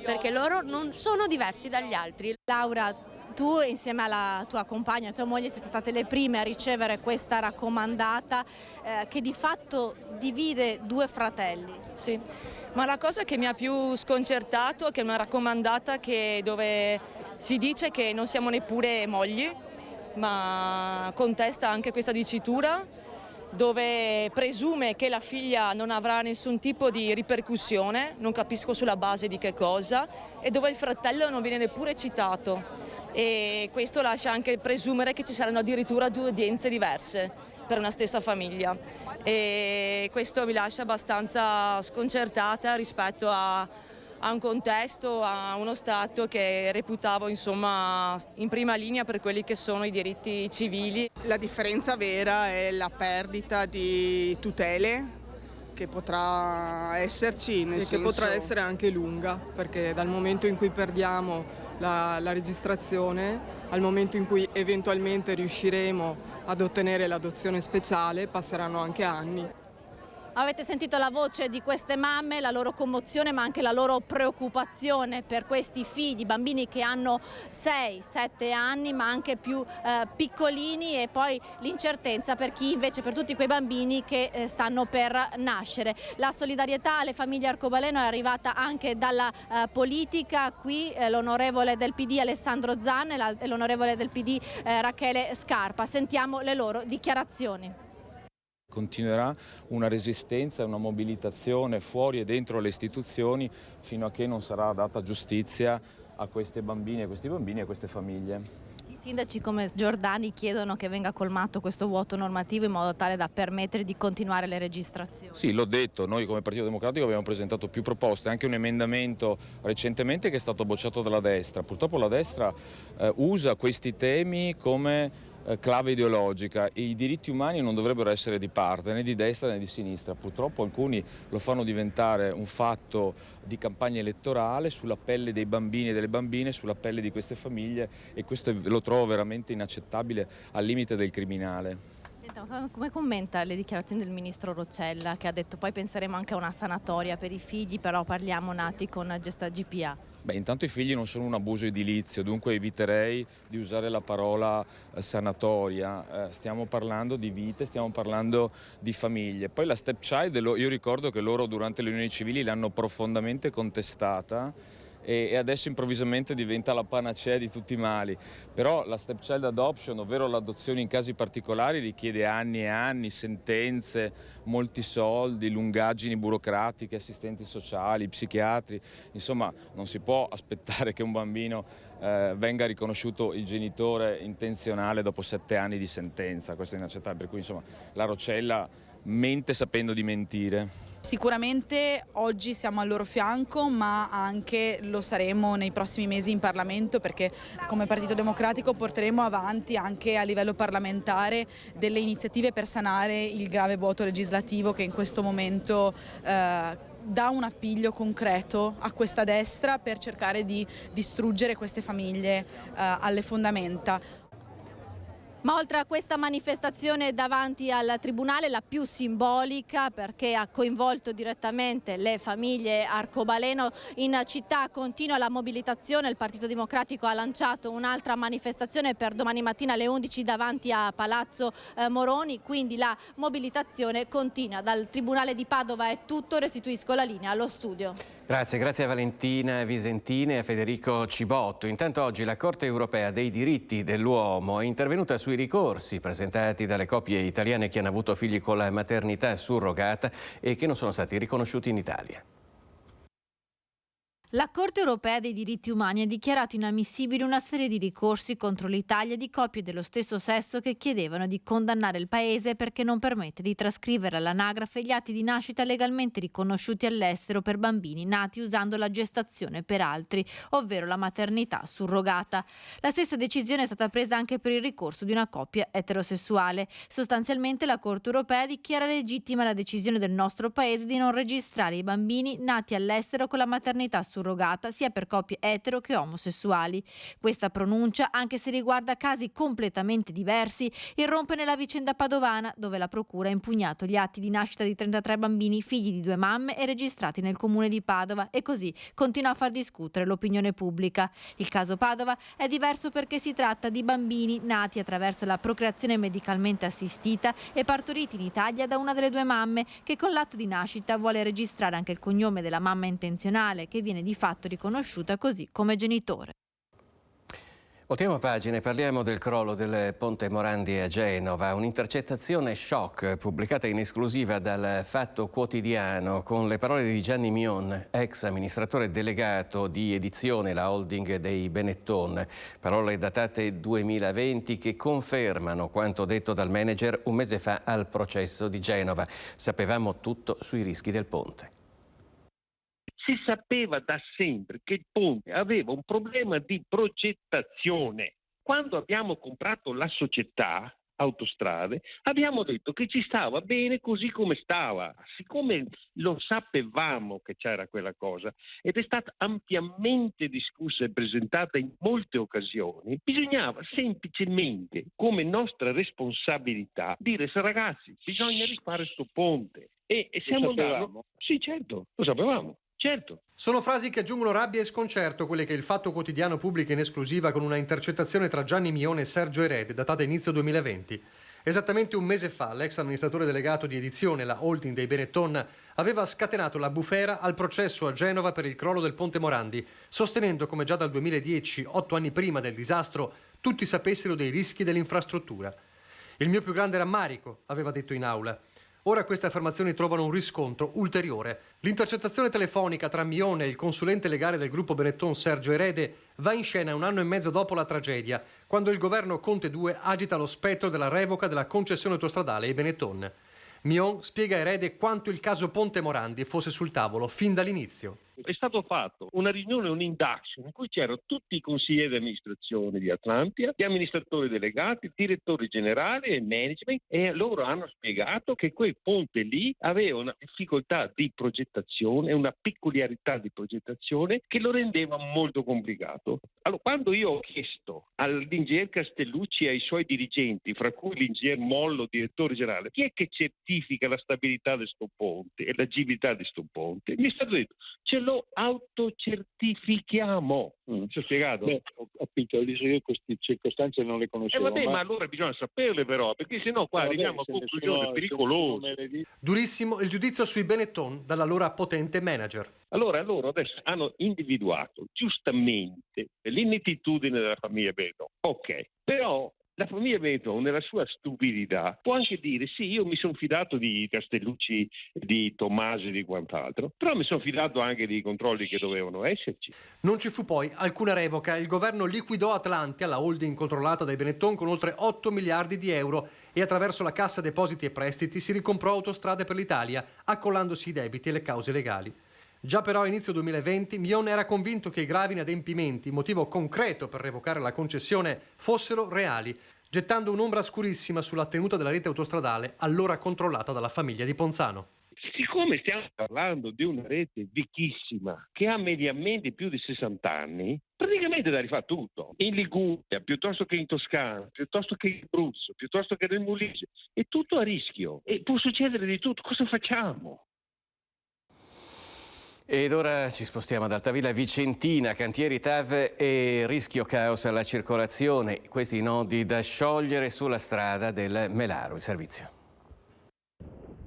S17: perché loro non sono diversi dagli altri.
S5: Laura, tu insieme alla tua compagna, tua moglie, siete state le prime a ricevere questa raccomandata che di fatto divide 2 fratelli.
S18: Sì, ma la cosa che mi ha più sconcertato è che è una raccomandata dove si dice che non siamo neppure mogli, ma contesta anche questa dicitura, dove presume che la figlia non avrà nessun tipo di ripercussione, non capisco sulla base di che cosa, e dove il fratello non viene neppure citato. E questo lascia anche presumere che ci saranno addirittura 2 udienze diverse per una stessa famiglia, e questo mi lascia abbastanza sconcertata rispetto a un contesto, a uno Stato che reputavo insomma in prima linea per quelli che sono i diritti civili.
S19: La differenza vera è la perdita di tutele che potrà esserci,
S20: e che potrà essere anche lunga, perché dal momento in cui perdiamo la registrazione al momento in cui eventualmente riusciremo ad ottenere l'adozione speciale passeranno anche anni.
S21: Avete sentito la voce di queste mamme, la loro commozione ma anche la loro preoccupazione per questi figli, bambini che hanno 6-7 anni ma anche più piccolini, e poi l'incertezza per chi invece, per tutti quei bambini che stanno per nascere. La solidarietà alle famiglie arcobaleno è arrivata anche dalla politica, qui l'onorevole del PD Alessandro Zan e l'onorevole del PD Rachele Scarpa. Sentiamo le loro dichiarazioni.
S22: Continuerà una resistenza e una mobilitazione fuori e dentro le istituzioni fino a che non sarà data giustizia a queste bambine, a questi bambini e a queste famiglie.
S21: I sindaci come Giordani chiedono che venga colmato questo vuoto normativo in modo tale da permettere di continuare le registrazioni.
S22: Sì, l'ho detto, noi come Partito Democratico abbiamo presentato più proposte, anche un emendamento recentemente che è stato bocciato dalla destra. Purtroppo la destra usa questi temi come clave ideologica e i diritti umani non dovrebbero essere di parte né di destra né di sinistra. Purtroppo alcuni lo fanno diventare un fatto di campagna elettorale sulla pelle dei bambini e delle bambine, sulla pelle di queste famiglie, e questo lo trovo veramente inaccettabile, al limite del criminale.
S21: Senta, come commenta le dichiarazioni del ministro Roccella, che ha detto poi penseremo anche a una sanatoria per i figli, però parliamo nati con gesta GPA?
S22: Beh, intanto i figli non sono un abuso edilizio, dunque eviterei di usare la parola sanatoria. Stiamo parlando di vite, stiamo parlando di famiglie. Poi la stepchild, io ricordo che loro durante le unioni civili l'hanno profondamente contestata e adesso improvvisamente diventa la panacea di tutti i mali. Però la stepchild adoption, ovvero l'adozione in casi particolari, richiede anni e anni, sentenze, molti soldi, lungaggini burocratiche, assistenti sociali, psichiatri. Insomma, non si può aspettare che un bambino venga riconosciuto il genitore intenzionale dopo 7 anni di sentenza. Questo è inaccettabile, per cui insomma la Roccella mente sapendo di mentire.
S23: Sicuramente oggi siamo al loro fianco, ma anche lo saremo nei prossimi mesi in Parlamento, perché come Partito Democratico porteremo avanti anche a livello parlamentare delle iniziative per sanare il grave vuoto legislativo che in questo momento dà un appiglio concreto a questa destra per cercare di distruggere queste famiglie alle fondamenta.
S21: Ma oltre a questa manifestazione davanti al Tribunale, la più simbolica perché ha coinvolto direttamente le famiglie arcobaleno, in città continua la mobilitazione. Il Partito Democratico ha lanciato un'altra manifestazione per domani mattina alle 11 davanti a Palazzo Moroni, quindi la mobilitazione continua. Dal Tribunale di Padova è tutto, restituisco la linea allo studio.
S1: Grazie a Valentina Visentini e a Federico Cibotto. Intanto oggi la Corte Europea dei Diritti dell'Uomo è intervenuta sui ricorsi presentati dalle coppie italiane che hanno avuto figli con la maternità surrogata e che non sono stati riconosciuti in Italia.
S5: La Corte Europea dei Diritti Umani ha dichiarato inammissibile una serie di ricorsi contro l'Italia di coppie dello stesso sesso che chiedevano di condannare il paese perché non permette di trascrivere all'anagrafe gli atti di nascita legalmente riconosciuti all'estero per bambini nati usando la gestazione per altri, ovvero la maternità surrogata. La stessa decisione è stata presa anche per il ricorso di una coppia eterosessuale. Sostanzialmente la Corte Europea dichiara legittima la decisione del nostro paese di non registrare i bambini nati all'estero con la maternità surrogata, sia per coppie etero che omosessuali. Questa pronuncia, anche se riguarda casi completamente diversi, irrompe nella vicenda padovana, dove la procura ha impugnato gli atti di nascita di 33 bambini figli di 2 mamme e registrati nel comune di Padova, e così continua a far discutere l'opinione pubblica. Il caso Padova è diverso perché si tratta di bambini nati attraverso la procreazione medicalmente assistita e partoriti in Italia da una delle 2 mamme, che con l'atto di nascita vuole registrare anche il cognome della mamma intenzionale, che viene di fatto riconosciuta così come genitore.
S1: Ultima pagina, parliamo del crollo del ponte Morandi a Genova, un'intercettazione shock pubblicata in esclusiva dal Fatto Quotidiano con le parole di Gianni Mion, ex amministratore delegato di Edizione, la holding dei Benetton, parole datate 2020 che confermano quanto detto dal manager un mese fa al processo di Genova. Sapevamo tutto sui rischi del ponte.
S24: Si sapeva da sempre che il ponte aveva un problema di progettazione. Quando abbiamo comprato la società, autostrade, abbiamo detto che ci stava bene così come stava, siccome lo sapevamo che c'era quella cosa ed è stata ampiamente discussa e presentata in molte occasioni, bisognava semplicemente, come nostra responsabilità, dire ragazzi, bisogna rifare sto ponte. E siamo andati. Sì, certo, lo sapevamo. Certo.
S16: Sono frasi che aggiungono rabbia e sconcerto quelle che il Fatto Quotidiano pubblica in esclusiva con una intercettazione tra Gianni Mione e Sergio Erede, datata inizio 2020. Esattamente un mese fa, l'ex amministratore delegato di Edizione, la holding dei Benetton, aveva scatenato la bufera al processo a Genova per il crollo del Ponte Morandi, sostenendo come già dal 2010, 8 anni prima del disastro, tutti sapessero dei rischi dell'infrastruttura. Il mio più grande rammarico, aveva detto in aula. Ora queste affermazioni trovano un riscontro ulteriore. L'intercettazione telefonica tra Mione e il consulente legale del gruppo Benetton Sergio Erede va in scena un anno e mezzo dopo la tragedia, quando il governo Conte II agita lo spettro della revoca della concessione autostradale ai Benetton. Mion spiega a Erede quanto il caso Ponte Morandi fosse sul tavolo fin dall'inizio.
S24: È stato fatto una riunione, un'indagine in cui c'erano tutti i consiglieri di amministrazione di Atlantia, gli amministratori delegati, direttori generali e management, e loro hanno spiegato che quel ponte lì aveva una difficoltà di progettazione, una peculiarità di progettazione che lo rendeva molto complicato. Allora, quando io ho chiesto all'ingegner Castellucci e ai suoi dirigenti, fra cui l'ingegner Mollo, direttore generale, chi è che certifica la stabilità di sto ponte e l'agibilità di sto ponte, mi è stato detto ce lo autocertifichiamo. Ci ho spiegato?
S2: Beh, ho capito, io queste circostanze non le conoscevo.
S24: Ma allora bisogna saperle però, perché sennò qua arriviamo a conclusioni pericolose.
S16: Durissimo il giudizio sui Benetton dall'allora potente manager.
S24: Allora loro adesso hanno individuato giustamente l'inettitudine della famiglia Benetton. Ok, però la famiglia Benetton, nella sua stupidità, può anche dire sì, io mi sono fidato di Castellucci, di Tommasi e di quant'altro, però mi sono fidato anche dei controlli che dovevano esserci.
S16: Non ci fu poi alcuna revoca. Il governo liquidò Atlantia, la holding controllata dai Benetton, con oltre 8 miliardi di euro e attraverso la Cassa Depositi e Prestiti si ricomprò Autostrade per l'Italia, accollandosi i debiti e le cause legali. Già però a inizio 2020 Mion era convinto che i gravi inadempimenti, motivo concreto per revocare la concessione, fossero reali, gettando un'ombra scurissima sulla tenuta della rete autostradale allora controllata dalla famiglia di Ponzano.
S24: Siccome stiamo parlando di una rete vecchissima che ha mediamente più di 60 anni, praticamente da rifare tutto. In Liguria, piuttosto che in Toscana, piuttosto che in Abruzzo, piuttosto che nel Molise, è tutto a rischio e può succedere di tutto. Cosa facciamo?
S1: Ed ora ci spostiamo ad Altavilla Vicentina, cantieri TAV e rischio caos alla circolazione. Questi nodi da sciogliere sulla strada del Melaro, il servizio.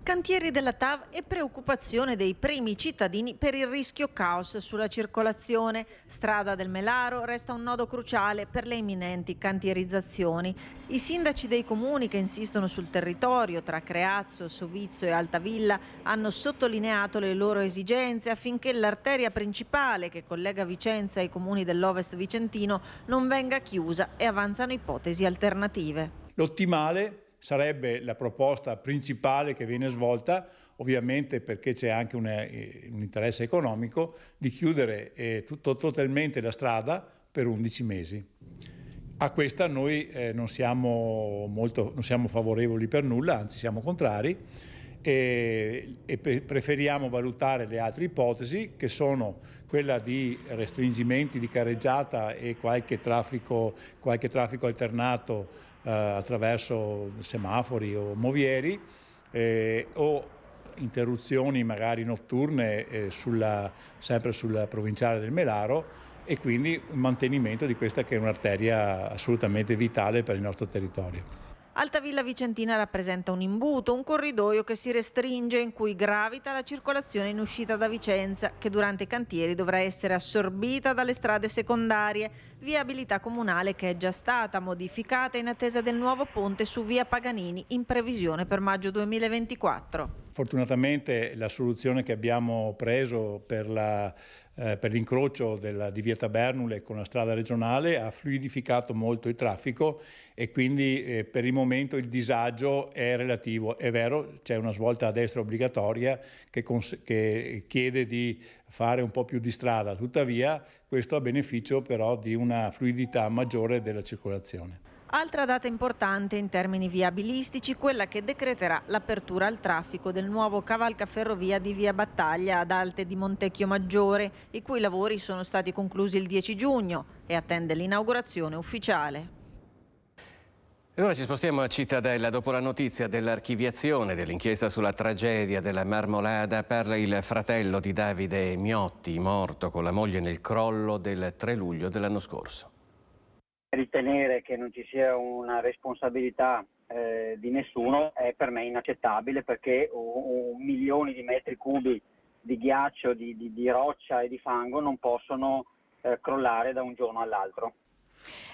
S4: Cantieri della TAV e preoccupazione dei primi cittadini per il rischio caos sulla circolazione. Strada del Melaro resta un nodo cruciale per le imminenti cantierizzazioni. I sindaci dei comuni che insistono sul territorio tra Creazzo, Sovizzo e Altavilla hanno sottolineato le loro esigenze affinché l'arteria principale che collega Vicenza ai comuni dell'Ovest vicentino non venga chiusa e avanzano ipotesi alternative.
S6: L'ottimale sarebbe la proposta principale che viene svolta, ovviamente perché c'è anche un interesse economico, di chiudere totalmente la strada per 11 mesi. A questa noi non siamo favorevoli per nulla, anzi siamo contrari e preferiamo valutare le altre ipotesi, che sono quella di restringimenti di carreggiata e qualche traffico alternato attraverso semafori o movieri o interruzioni magari notturne sempre sulla provinciale del Melaro, e quindi un mantenimento di questa che è un'arteria assolutamente vitale per il nostro territorio.
S4: Altavilla Vicentina rappresenta un imbuto, un corridoio che si restringe in cui gravita la circolazione in uscita da Vicenza, che durante i cantieri dovrà essere assorbita dalle strade secondarie, viabilità comunale che è già stata modificata in attesa del nuovo ponte su via Paganini in previsione per maggio 2024.
S6: Fortunatamente la soluzione che abbiamo preso per l'incrocio di via Tabernule con la strada regionale ha fluidificato molto il traffico e quindi per il momento il disagio è relativo. È vero, c'è una svolta a destra obbligatoria che chiede di fare un po' più di strada, tuttavia questo a beneficio però di una fluidità maggiore della circolazione.
S4: Altra data importante in termini viabilistici, quella che decreterà l'apertura al traffico del nuovo cavalcaferrovia di Via Battaglia ad Alte di Montecchio Maggiore, i cui lavori sono stati conclusi il 10 giugno e attende l'inaugurazione ufficiale.
S1: E ora ci spostiamo a Cittadella. Dopo la notizia dell'archiviazione dell'inchiesta sulla tragedia della Marmolada, parla il fratello di Davide Miotti, morto con la moglie nel crollo del 3 luglio dell'anno scorso.
S3: Ritenere che non ci sia una responsabilità di nessuno è per me inaccettabile, perché milioni di metri cubi di ghiaccio, di roccia e di fango non possono crollare da un giorno all'altro.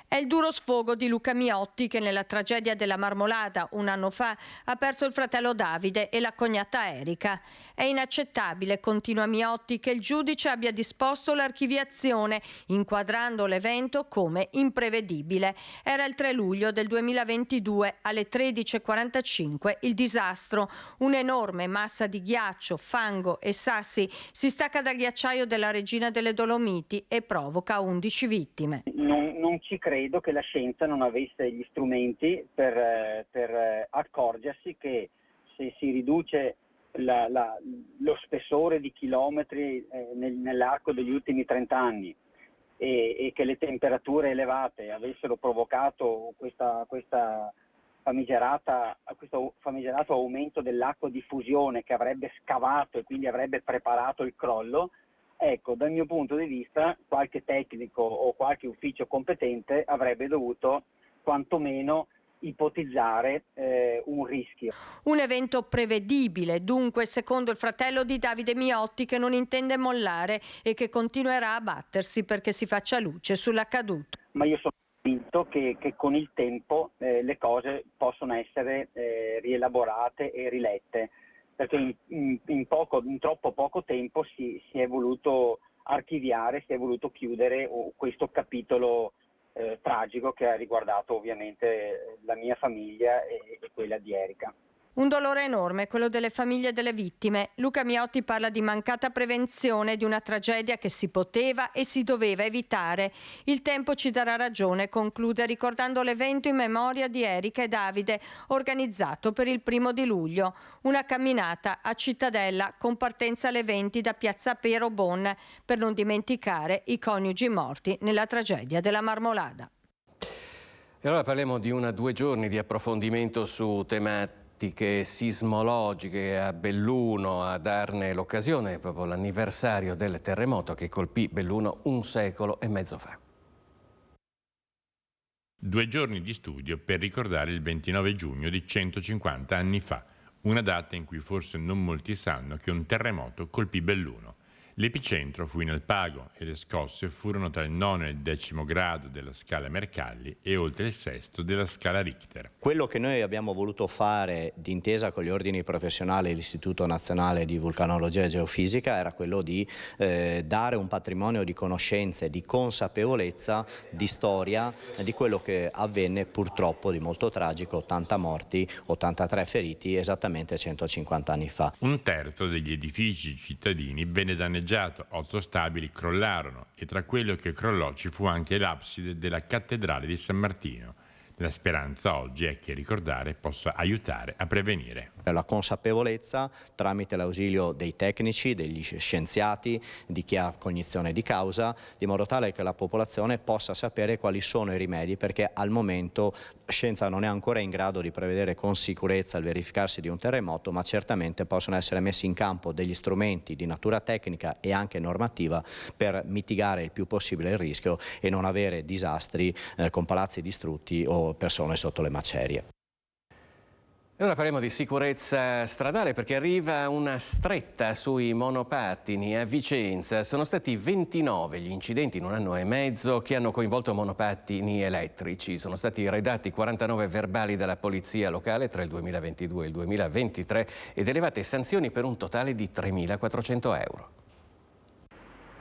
S7: È il duro sfogo di Luca Miotti, che nella tragedia della Marmolada un anno fa ha perso il fratello Davide e la cognata Erika. È inaccettabile, continua Miotti, che il giudice abbia disposto l'archiviazione, inquadrando l'evento come imprevedibile. Era il 3 luglio del 2022, alle 13:45, il disastro. Un'enorme massa di ghiaccio, fango e sassi si stacca dal ghiacciaio della Regina delle Dolomiti e provoca 11 vittime.
S3: Non ci credo che la scienza non avesse gli strumenti per accorgersi che se si riduce lo spessore di chilometri nell'arco degli ultimi 30 anni e che le temperature elevate avessero provocato questo famigerato aumento dell'acqua di fusione che avrebbe scavato e quindi avrebbe preparato il crollo, ecco, dal mio punto di vista qualche tecnico o qualche ufficio competente avrebbe dovuto quantomeno ipotizzare un rischio.
S7: Un evento prevedibile, dunque, secondo il fratello di Davide Miotti, che non intende mollare e che continuerà a battersi perché si faccia luce sull'accaduto.
S3: Ma io sono convinto che con il tempo le cose possono essere rielaborate e rilette, perché in troppo poco tempo si è voluto archiviare, si è voluto chiudere questo capitolo tragico che ha riguardato ovviamente la mia famiglia e quella di Erika.
S7: Un dolore enorme, quello delle famiglie delle vittime. Luca Miotti parla di mancata prevenzione di una tragedia che si poteva e si doveva evitare. Il tempo ci darà ragione, conclude, ricordando l'evento in memoria di Erika e Davide, organizzato per il 1° di luglio. Una camminata a Cittadella con partenza alle 20 da Piazza Pero Bon, per non dimenticare i coniugi morti nella tragedia della Marmolada.
S1: E allora parliamo di 2 giorni di approfondimento su tematiche sismologiche a Belluno, a darne l'occasione proprio l'anniversario del terremoto che colpì Belluno 1 secolo e mezzo fa.
S8: 2 giorni di studio per ricordare il 29 giugno di 150 anni fa, una data in cui forse non molti sanno che un terremoto colpì Belluno. L'epicentro fu in Alpago e le scosse furono tra il 9 e il 10° grado della scala Mercalli e oltre il 6° della scala Richter.
S10: Quello che noi abbiamo voluto fare d'intesa con gli ordini professionali e l'Istituto Nazionale di Vulcanologia e Geofisica era quello di dare un patrimonio di conoscenze, di consapevolezza, di storia di quello che avvenne purtroppo di molto tragico, 80 morti, 83 feriti esattamente 150 anni fa.
S8: Un terzo degli edifici cittadini venne danneggiato, 8 stabili crollarono e tra quello che crollò ci fu anche l'abside della cattedrale di San Martino. La speranza oggi è che ricordare possa aiutare a prevenire.
S10: La consapevolezza tramite l'ausilio dei tecnici, degli scienziati, di chi ha cognizione di causa, di modo tale che la popolazione possa sapere quali sono i rimedi, perché al momento la scienza non è ancora in grado di prevedere con sicurezza il verificarsi di un terremoto, ma certamente possono essere messi in campo degli strumenti di natura tecnica e anche normativa per mitigare il più possibile il rischio e non avere disastri con palazzi distrutti o persone sotto le macerie.
S1: E ora parliamo di sicurezza stradale perché arriva una stretta sui monopattini a Vicenza. Sono stati 29 gli incidenti in 1 anno e mezzo che hanno coinvolto monopattini elettrici. Sono stati redatti 49 verbali dalla polizia locale tra il 2022 e il 2023 ed elevate sanzioni per un totale di 3.400 euro.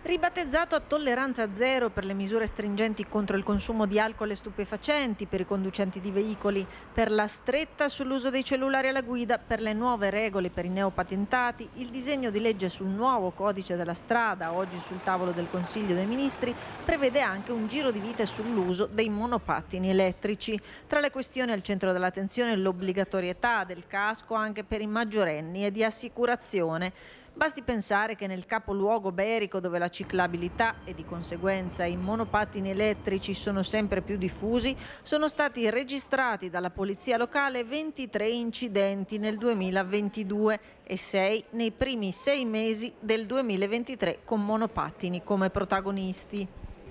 S4: Ribattezzato a tolleranza zero per le misure stringenti contro il consumo di alcol e stupefacenti per i conducenti di veicoli, per la stretta sull'uso dei cellulari alla guida, per le nuove regole per i neopatentati, il disegno di legge sul nuovo codice della strada, oggi sul tavolo del Consiglio dei Ministri, prevede anche un giro di vite sull'uso dei monopattini elettrici. Tra le questioni al centro dell'attenzione l'obbligatorietà del casco anche per i maggiorenni e di assicurazione. Basti pensare che nel capoluogo berico, dove la ciclabilità e di conseguenza i monopattini elettrici sono sempre più diffusi, sono stati registrati dalla polizia locale 23 incidenti nel 2022 e 6 nei primi 6 mesi del 2023 con monopattini come protagonisti.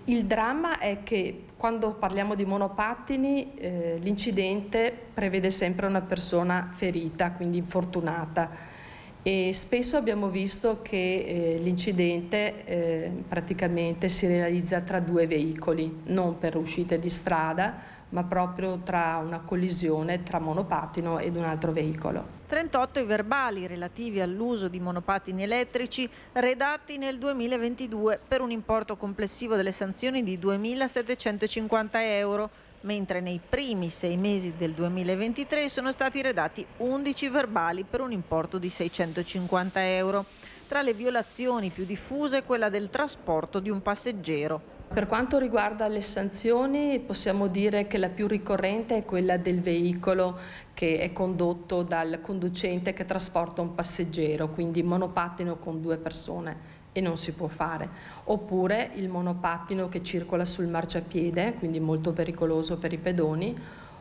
S9: Il dramma è che quando parliamo di monopattini l'incidente prevede sempre una persona ferita, quindi infortunata. E spesso abbiamo visto che l'incidente praticamente si realizza tra due veicoli, non per uscite di strada, ma proprio tra una collisione tra monopattino ed un altro veicolo.
S4: 38 i verbali relativi all'uso di monopattini elettrici redatti nel 2022 per un importo complessivo delle sanzioni di 2.750 euro. Mentre nei primi 6 mesi del 2023 sono stati redatti 11 verbali per un importo di 650 euro. Tra le violazioni più diffuse quella del trasporto di un passeggero.
S9: Per quanto riguarda le sanzioni possiamo dire che la più ricorrente è quella del veicolo che è condotto dal conducente che trasporta un passeggero, quindi monopattino con 2 persone. E non si può fare, oppure il monopattino che circola sul marciapiede, quindi molto pericoloso per i pedoni,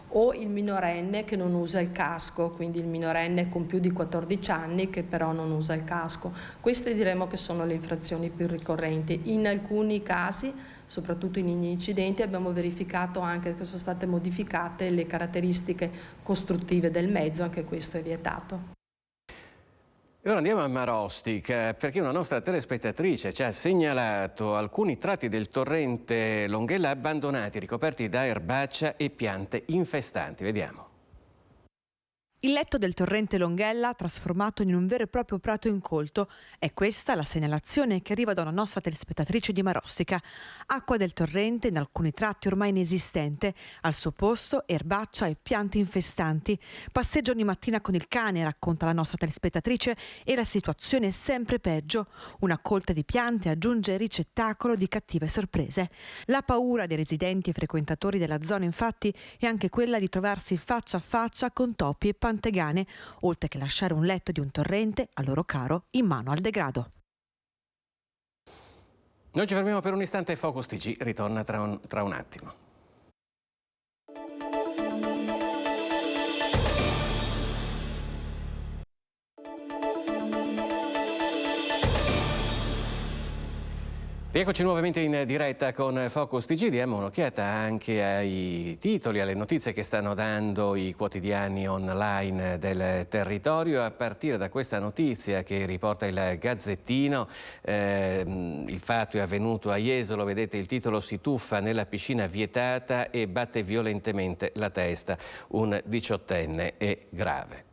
S9: o il minorenne che non usa il casco, quindi il minorenne con più di 14 anni che però non usa il casco. Queste diremo che sono le infrazioni più ricorrenti. In alcuni casi, soprattutto in incidenti, abbiamo verificato anche che sono state modificate le caratteristiche costruttive del mezzo, anche questo è vietato.
S1: E ora andiamo a Marostic, perché una nostra telespettatrice ci ha segnalato alcuni tratti del torrente Longhella abbandonati, ricoperti da erbaccia e piante infestanti. Vediamo.
S12: Il letto del torrente Longhella trasformato in un vero e proprio prato incolto. È questa la segnalazione che arriva da una nostra telespettatrice di Marostica. Acqua del torrente in alcuni tratti ormai inesistente, al suo posto erbaccia e piante infestanti. Passeggio ogni mattina con il cane, racconta la nostra telespettatrice, e la situazione è sempre peggio. Una colta di piante aggiunge ricettacolo di cattive sorprese. La paura dei residenti e frequentatori della zona infatti è anche quella di trovarsi faccia a faccia con topi e pantegane, oltre che lasciare un letto di un torrente, a loro caro, in mano al degrado.
S1: Noi ci fermiamo per un istante e Focus TG ritorna tra un attimo. Rieccoci nuovamente in diretta con Focus TG, diamo un'occhiata anche ai titoli, alle notizie che stanno dando i quotidiani online del territorio, a partire da questa notizia che riporta il Gazzettino. Il fatto è avvenuto a Jesolo, vedete il titolo: si tuffa nella piscina vietata e batte violentemente la testa, un 18enne, è grave.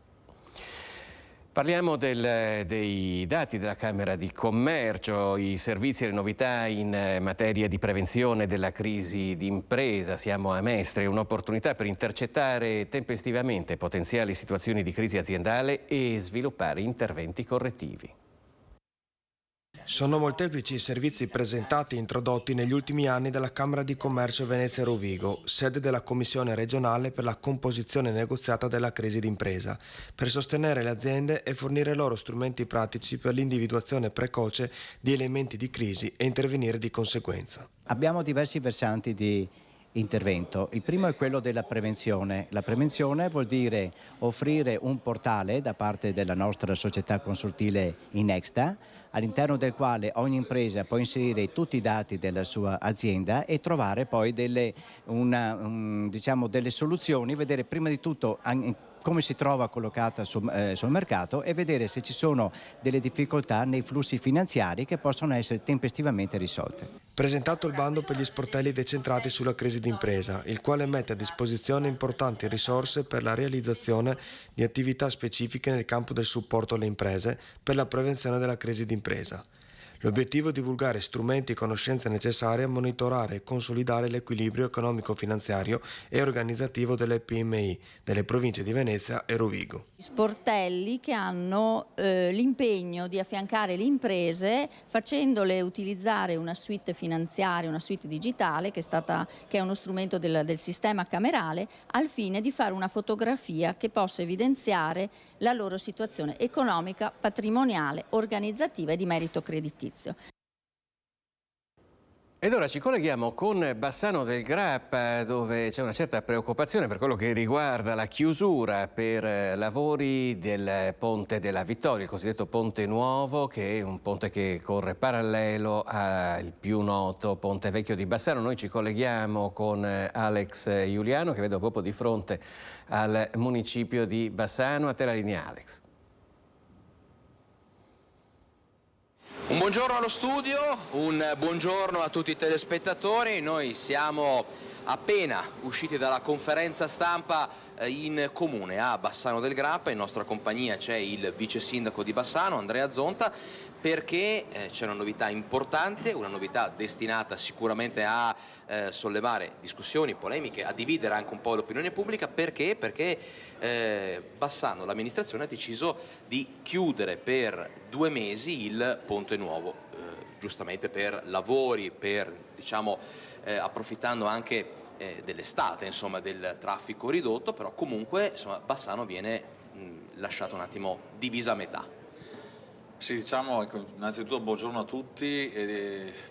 S1: Parliamo dei dati della Camera di Commercio, i servizi e le novità in materia di prevenzione della crisi d'impresa. Siamo a Mestre, un'opportunità per intercettare tempestivamente potenziali situazioni di crisi aziendale e sviluppare interventi correttivi.
S13: Sono molteplici i servizi presentati e introdotti negli ultimi anni dalla Camera di Commercio Venezia Rovigo, sede della Commissione regionale per la composizione negoziata della crisi d'impresa, per sostenere le aziende e fornire loro strumenti pratici per l'individuazione precoce di elementi di crisi e intervenire di conseguenza.
S14: Abbiamo diversi versanti di intervento. Il primo è quello della prevenzione. La prevenzione vuol dire offrire un portale da parte della nostra società consultile Inexta, all'interno del quale ogni impresa può inserire tutti i dati della sua azienda e trovare poi delle soluzioni, vedere prima di tutto come si trova collocata sul mercato e vedere se ci sono delle difficoltà nei flussi finanziari che possono essere tempestivamente risolte.
S13: Presentato il bando per gli sportelli decentrati sulla crisi d'impresa, il quale mette a disposizione importanti risorse per la realizzazione di attività specifiche nel campo del supporto alle imprese per la prevenzione della crisi d'impresa. L'obiettivo è divulgare strumenti e conoscenze necessarie a monitorare e consolidare l'equilibrio economico-finanziario e organizzativo delle PMI delle province di Venezia e Rovigo.
S11: Sportelli che hanno l'impegno di affiancare le imprese facendole utilizzare una suite finanziaria, una suite digitale che è uno strumento del sistema camerale, al fine di fare una fotografia che possa evidenziare la loro situazione economica, patrimoniale, organizzativa e di merito creditizio.
S1: Ed ora ci colleghiamo con Bassano del Grappa, dove c'è una certa preoccupazione per quello che riguarda la chiusura per lavori del Ponte della Vittoria, il cosiddetto Ponte Nuovo, che è un ponte che corre parallelo al più noto Ponte Vecchio di Bassano. Noi ci colleghiamo con Alex Giuliano, che vedo proprio di fronte al municipio di Bassano. A te la linea, Alex.
S15: Un buongiorno allo studio, un buongiorno a tutti i telespettatori. Noi siamo appena usciti dalla conferenza stampa in comune a Bassano del Grappa. In nostra compagnia c'è il vice sindaco di Bassano, Andrea Zonta, perché c'è una novità importante, una novità destinata sicuramente a sollevare discussioni, polemiche, a dividere anche un po' l'opinione pubblica. Perché? Perché Bassano, l'amministrazione, ha deciso di chiudere per 2 mesi il Ponte Nuovo, giustamente per lavori, per, diciamo, approfittando anche dell'estate, insomma, del traffico ridotto, però comunque, insomma, Bassano viene lasciato un attimo divisa a metà.
S17: Sì, diciamo, innanzitutto buongiorno a tutti.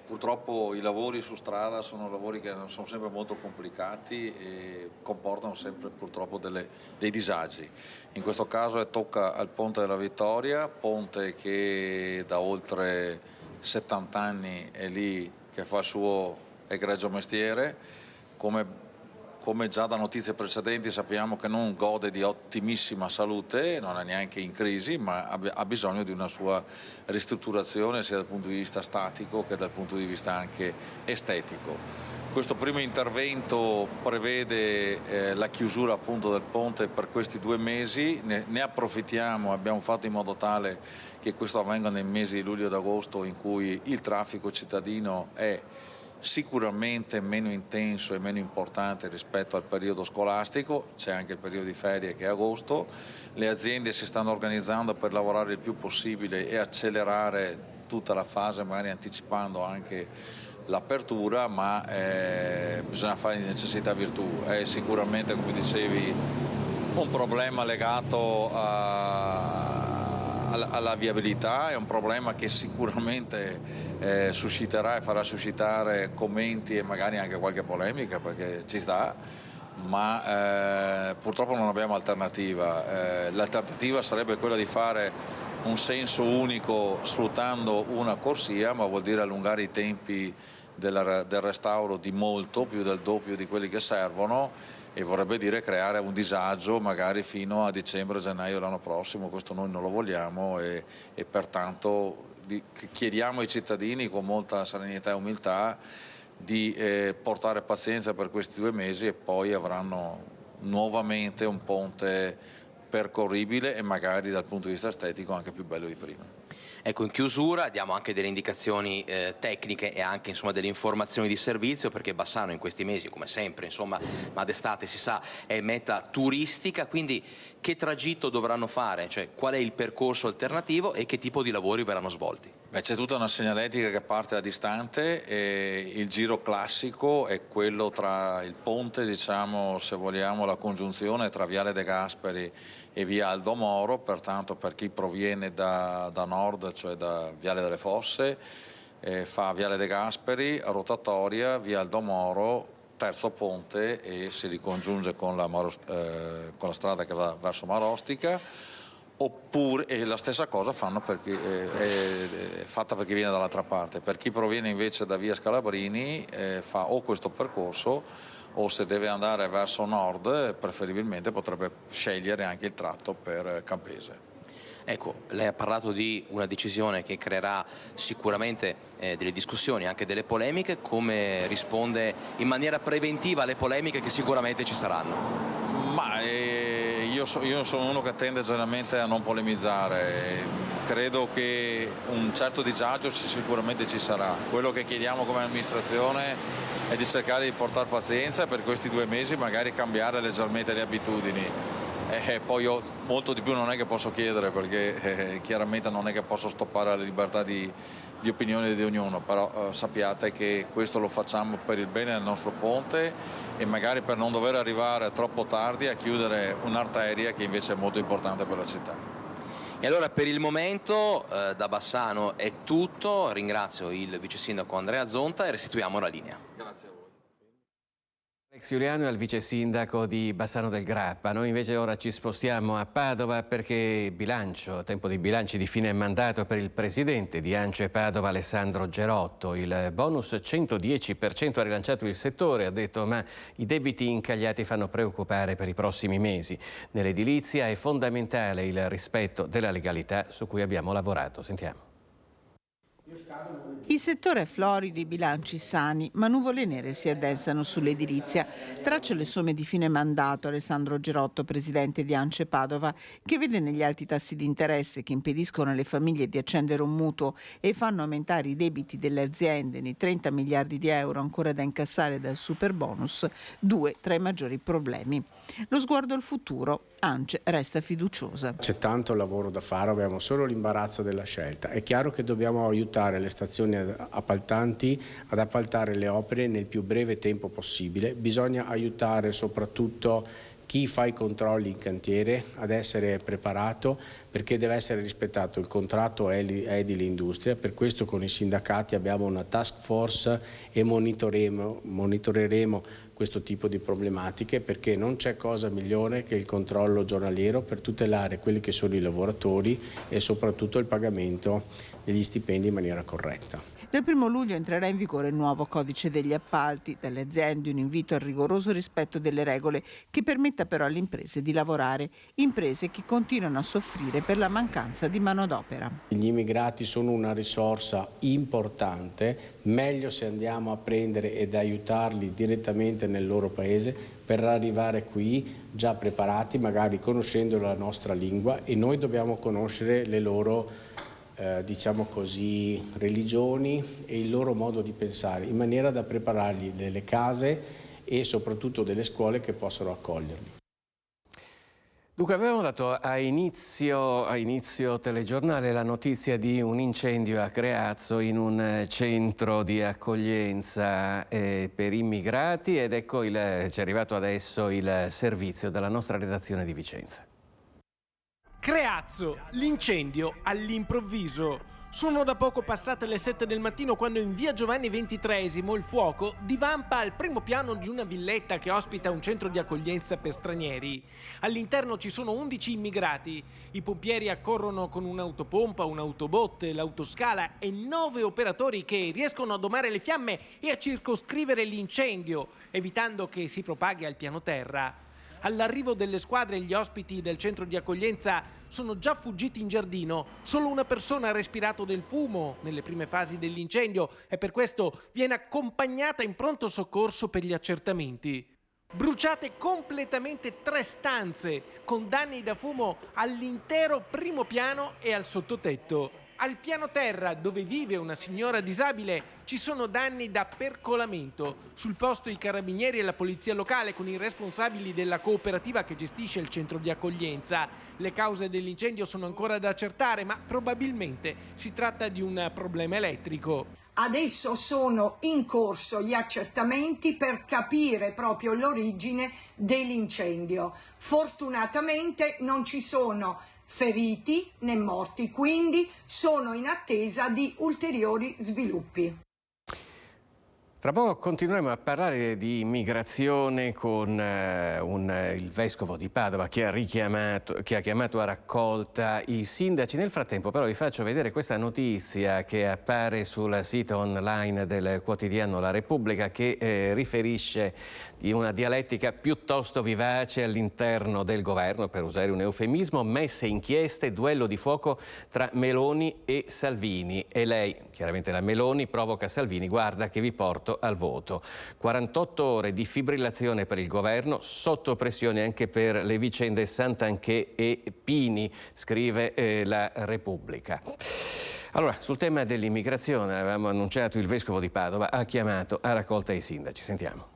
S17: Purtroppo i lavori su strada sono lavori che sono sempre molto complicati e comportano sempre purtroppo dei disagi. In questo caso tocca al Ponte della Vittoria, ponte che da oltre 70 anni è lì che fa il suo egregio mestiere. Come già da notizie precedenti sappiamo che non gode di ottimissima salute, non è neanche in crisi, ma ha bisogno di una sua ristrutturazione sia dal punto di vista statico che dal punto di vista anche estetico. Questo primo intervento prevede la chiusura appunto del ponte per questi 2 mesi, ne approfittiamo, abbiamo fatto in modo tale che questo avvenga nei mesi di luglio ed agosto, in cui il traffico cittadino è sicuramente meno intenso e meno importante rispetto al periodo scolastico. C'è anche il periodo di ferie che è agosto. Le aziende si stanno organizzando per lavorare il più possibile e accelerare tutta la fase, magari anticipando anche l'apertura, ma bisogna fare di necessità virtù. È sicuramente, come dicevi, un problema legato alla viabilità, è un problema che sicuramente susciterà e farà suscitare commenti e magari anche qualche polemica, perché ci sta, ma purtroppo non abbiamo alternativa. L'alternativa sarebbe quella di fare un senso unico sfruttando una corsia, ma vuol dire allungare i tempi del restauro di molto, più del doppio di quelli che servono, e vorrebbe dire creare un disagio magari fino a dicembre-gennaio l'anno prossimo. Questo noi non lo vogliamo e pertanto chiediamo ai cittadini con molta serenità e umiltà di portare pazienza per questi 2 mesi e poi avranno nuovamente un ponte percorribile e magari dal punto di vista estetico anche più bello di prima.
S15: Ecco, in chiusura diamo anche delle indicazioni tecniche e anche, insomma, delle informazioni di servizio, perché Bassano in questi mesi, come sempre, insomma, ma d'estate si sa, è meta turistica, quindi che tragitto dovranno fare, cioè qual è il percorso alternativo e che tipo di lavori verranno svolti?
S17: C'è tutta una segnaletica che parte da distante e il giro classico è quello tra il ponte, diciamo, se vogliamo, la congiunzione tra Viale De Gasperi e via Aldo Moro, pertanto per chi proviene da nord, cioè da Viale delle Fosse, fa Viale De Gasperi, rotatoria, via Aldo Moro, terzo ponte e si ricongiunge con la strada che va verso Marostica. Oppure, e la stessa cosa fanno è fatta per chi viene dall'altra parte. Per chi proviene invece da via Scalabrini fa o questo percorso o, se deve andare verso nord, preferibilmente potrebbe scegliere anche il tratto per Campese.
S15: Ecco, lei ha parlato di una decisione che creerà sicuramente delle discussioni, anche delle polemiche. Come risponde in maniera preventiva alle polemiche che sicuramente ci saranno?
S17: Ma io sono uno che tende generalmente a non polemizzare. credo che un certo disagio sicuramente ci sarà. Quello che chiediamo come amministrazione è di cercare di portare pazienza e per questi 2 mesi magari cambiare leggermente le abitudini. Poi io molto di più non è che posso chiedere, perché chiaramente non è che posso stoppare la libertà di opinione di ognuno, però sappiate che questo lo facciamo per il bene del nostro ponte e magari per non dover arrivare troppo tardi a chiudere un'arteria che invece è molto importante per la città.
S15: E allora per il momento da Bassano è tutto, ringrazio il vice sindaco Andrea Zonta e restituiamo la linea.
S17: Grazie a voi.
S1: Alex Giuliano è il vice sindaco di Bassano del Grappa. Noi invece ora ci spostiamo a Padova perché tempo di bilanci di fine mandato per il presidente di ANCE Padova Alessandro Gerotto. Il bonus 110% ha rilanciato il settore, ha detto, ma i debiti incagliati fanno preoccupare per i prossimi mesi. Nell'edilizia è fondamentale il rispetto della legalità su cui abbiamo lavorato. Sentiamo.
S18: Il settore è florido, i bilanci sani, ma nuvole nere si addensano sull'edilizia. Traccia le somme di fine mandato Alessandro Gerotto, presidente di ANCE Padova, che vede negli alti tassi di interesse che impediscono alle famiglie di accendere un mutuo e fanno aumentare i debiti delle aziende, nei 30 miliardi di euro ancora da incassare dal superbonus, 2 tra i maggiori problemi. Lo sguardo al futuro, ANCE resta fiduciosa.
S19: C'è tanto lavoro da fare, abbiamo solo l'imbarazzo della scelta. È chiaro che dobbiamo aiutare le stazioni appaltanti ad appaltare le opere nel più breve tempo possibile. Bisogna aiutare soprattutto chi fa i controlli in cantiere ad essere preparato, perché deve essere rispettato il contratto edile industria. Per questo con i sindacati abbiamo una task force e monitoreremo questo tipo di problematiche, perché non c'è cosa migliore che il controllo giornaliero per tutelare quelli che sono i lavoratori e soprattutto il pagamento degli stipendi in maniera corretta.
S18: Dal 1 luglio entrerà in vigore il nuovo codice degli appalti. Dalle aziende un invito al rigoroso rispetto delle regole che permetta però alle imprese di lavorare, imprese che continuano a soffrire per la mancanza di manodopera.
S19: Gli immigrati sono una risorsa importante, meglio se andiamo a prendere ed aiutarli direttamente nel loro paese per arrivare qui già preparati, magari conoscendo la nostra lingua, e noi dobbiamo conoscere le loro diciamo così, religioni e il loro modo di pensare, in maniera da preparargli delle case e soprattutto delle scuole che possono accoglierli.
S1: Dunque, avevamo dato a inizio telegiornale la notizia di un incendio a Creazzo in un centro di accoglienza per immigrati, ed ecco ci è arrivato adesso il servizio dalla nostra redazione di Vicenza.
S20: Creazzo, l'incendio all'improvviso. Sono da poco passate le 7 del mattino quando in via Giovanni XXIII il fuoco divampa al primo piano di una villetta che ospita un centro di accoglienza per stranieri. All'interno ci sono 11 immigrati. I pompieri accorrono con un'autopompa, un'autobotte, l'autoscala e 9 operatori che riescono a domare le fiamme e a circoscrivere l'incendio, evitando che si propaghi al piano terra. All'arrivo delle squadre gli ospiti del centro di accoglienza sono già fuggiti in giardino. Solo una persona ha respirato del fumo nelle prime fasi dell'incendio e per questo viene accompagnata in pronto soccorso per gli accertamenti. Bruciate completamente 3 stanze con danni da fumo all'intero primo piano e al sottotetto. Al piano terra, dove vive una signora disabile, ci sono danni da percolamento. Sul posto i carabinieri e la polizia locale con i responsabili della cooperativa che gestisce il centro di accoglienza. Le cause dell'incendio sono ancora da accertare, ma probabilmente si tratta di un problema elettrico.
S22: Adesso sono in corso gli accertamenti per capire proprio l'origine dell'incendio. Fortunatamente non ci sono feriti né morti, quindi sono in attesa di ulteriori sviluppi.
S1: Tra poco continueremo a parlare di immigrazione con il vescovo di Padova che ha chiamato a raccolta i sindaci. Nel frattempo però vi faccio vedere questa notizia che appare sul sito online del quotidiano La Repubblica, che riferisce di una dialettica piuttosto vivace all'interno del governo, per usare un eufemismo, messe inchieste, duello di fuoco tra Meloni e Salvini. E lei, chiaramente la Meloni, provoca Salvini, guarda che vi porto portato al voto. 48 ore di fibrillazione per il governo, sotto pressione anche per le vicende Santanchè e Pini, scrive la Repubblica. Allora, sul tema dell'immigrazione, avevamo annunciato, il vescovo di Padova ha chiamato a raccolta i sindaci. Sentiamo.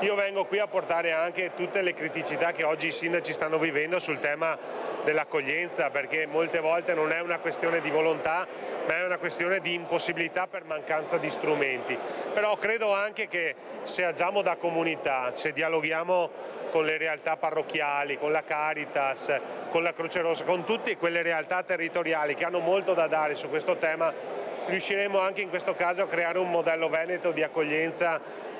S2: Io vengo qui a portare anche tutte le criticità che oggi i sindaci stanno vivendo sul tema dell'accoglienza, perché molte volte non è una questione di volontà, ma è una questione di impossibilità per mancanza di strumenti. Però credo anche che se agiamo da comunità, se dialoghiamo con le realtà parrocchiali, con la Caritas, con la Croce Rossa, con tutte quelle realtà territoriali che hanno molto da dare su questo tema, riusciremo anche in questo caso a creare un modello veneto di accoglienza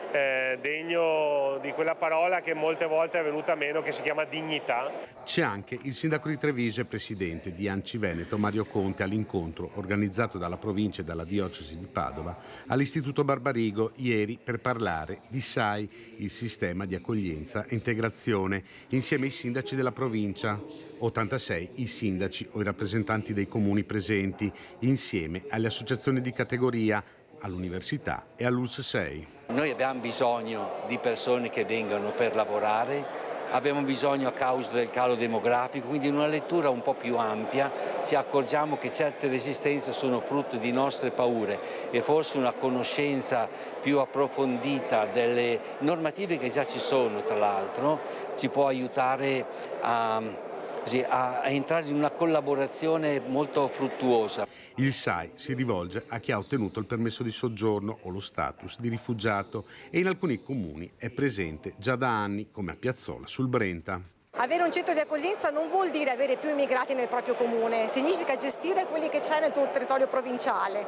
S2: degno di quella parola che molte volte è venuta meno, che si chiama dignità.
S5: C'è anche il sindaco di Treviso e presidente di ANCI Veneto, Mario Conte, all'incontro organizzato dalla provincia e dalla diocesi di Padova all'Istituto Barbarigo ieri per parlare di SAI, il sistema di accoglienza e integrazione, insieme ai sindaci della provincia, 86 i sindaci o i rappresentanti dei comuni presenti, insieme alle associazioni di categoria, all'università e all'ULSS 6.
S21: Noi abbiamo bisogno di persone che vengano per lavorare, abbiamo bisogno a causa del calo demografico, quindi in una lettura un po' più ampia ci accorgiamo che certe resistenze sono frutto di nostre paure e forse una conoscenza più approfondita delle normative che già ci sono, tra l'altro, ci può aiutare a entrare in una collaborazione molto fruttuosa.
S5: Il SAI si rivolge a chi ha ottenuto il permesso di soggiorno o lo status di rifugiato e in alcuni comuni è presente già da anni, come a Piazzola sul Brenta.
S23: Avere un centro di accoglienza non vuol dire avere più immigrati nel proprio comune, significa gestire quelli che c'è nel tuo territorio provinciale.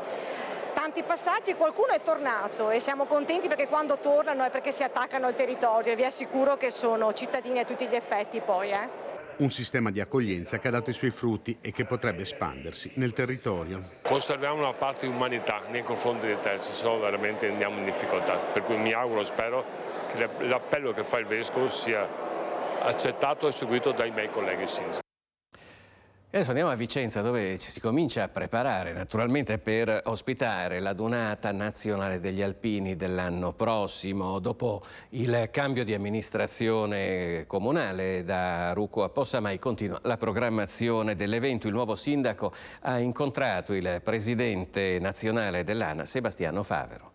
S23: Tanti passaggi, qualcuno è tornato e siamo contenti perché quando tornano è perché si attaccano al territorio e vi assicuro che sono cittadini a tutti gli effetti poi.
S5: Un sistema di accoglienza che ha dato i suoi frutti e che potrebbe espandersi nel territorio.
S25: Conserviamo una parte di umanità nei confronti dei terzi, se no veramente andiamo in difficoltà. Per cui mi auguro, spero che l'appello che fa il Vescovo sia accettato e seguito dai miei colleghi sindaci.
S1: Adesso andiamo a Vicenza, dove ci si comincia a preparare naturalmente per ospitare la Donata Nazionale degli Alpini dell'anno prossimo. Dopo il cambio di amministrazione comunale da Ruco a Possamai continua la programmazione dell'evento. Il nuovo sindaco ha incontrato il presidente nazionale dell'ANA, Sebastiano Favero.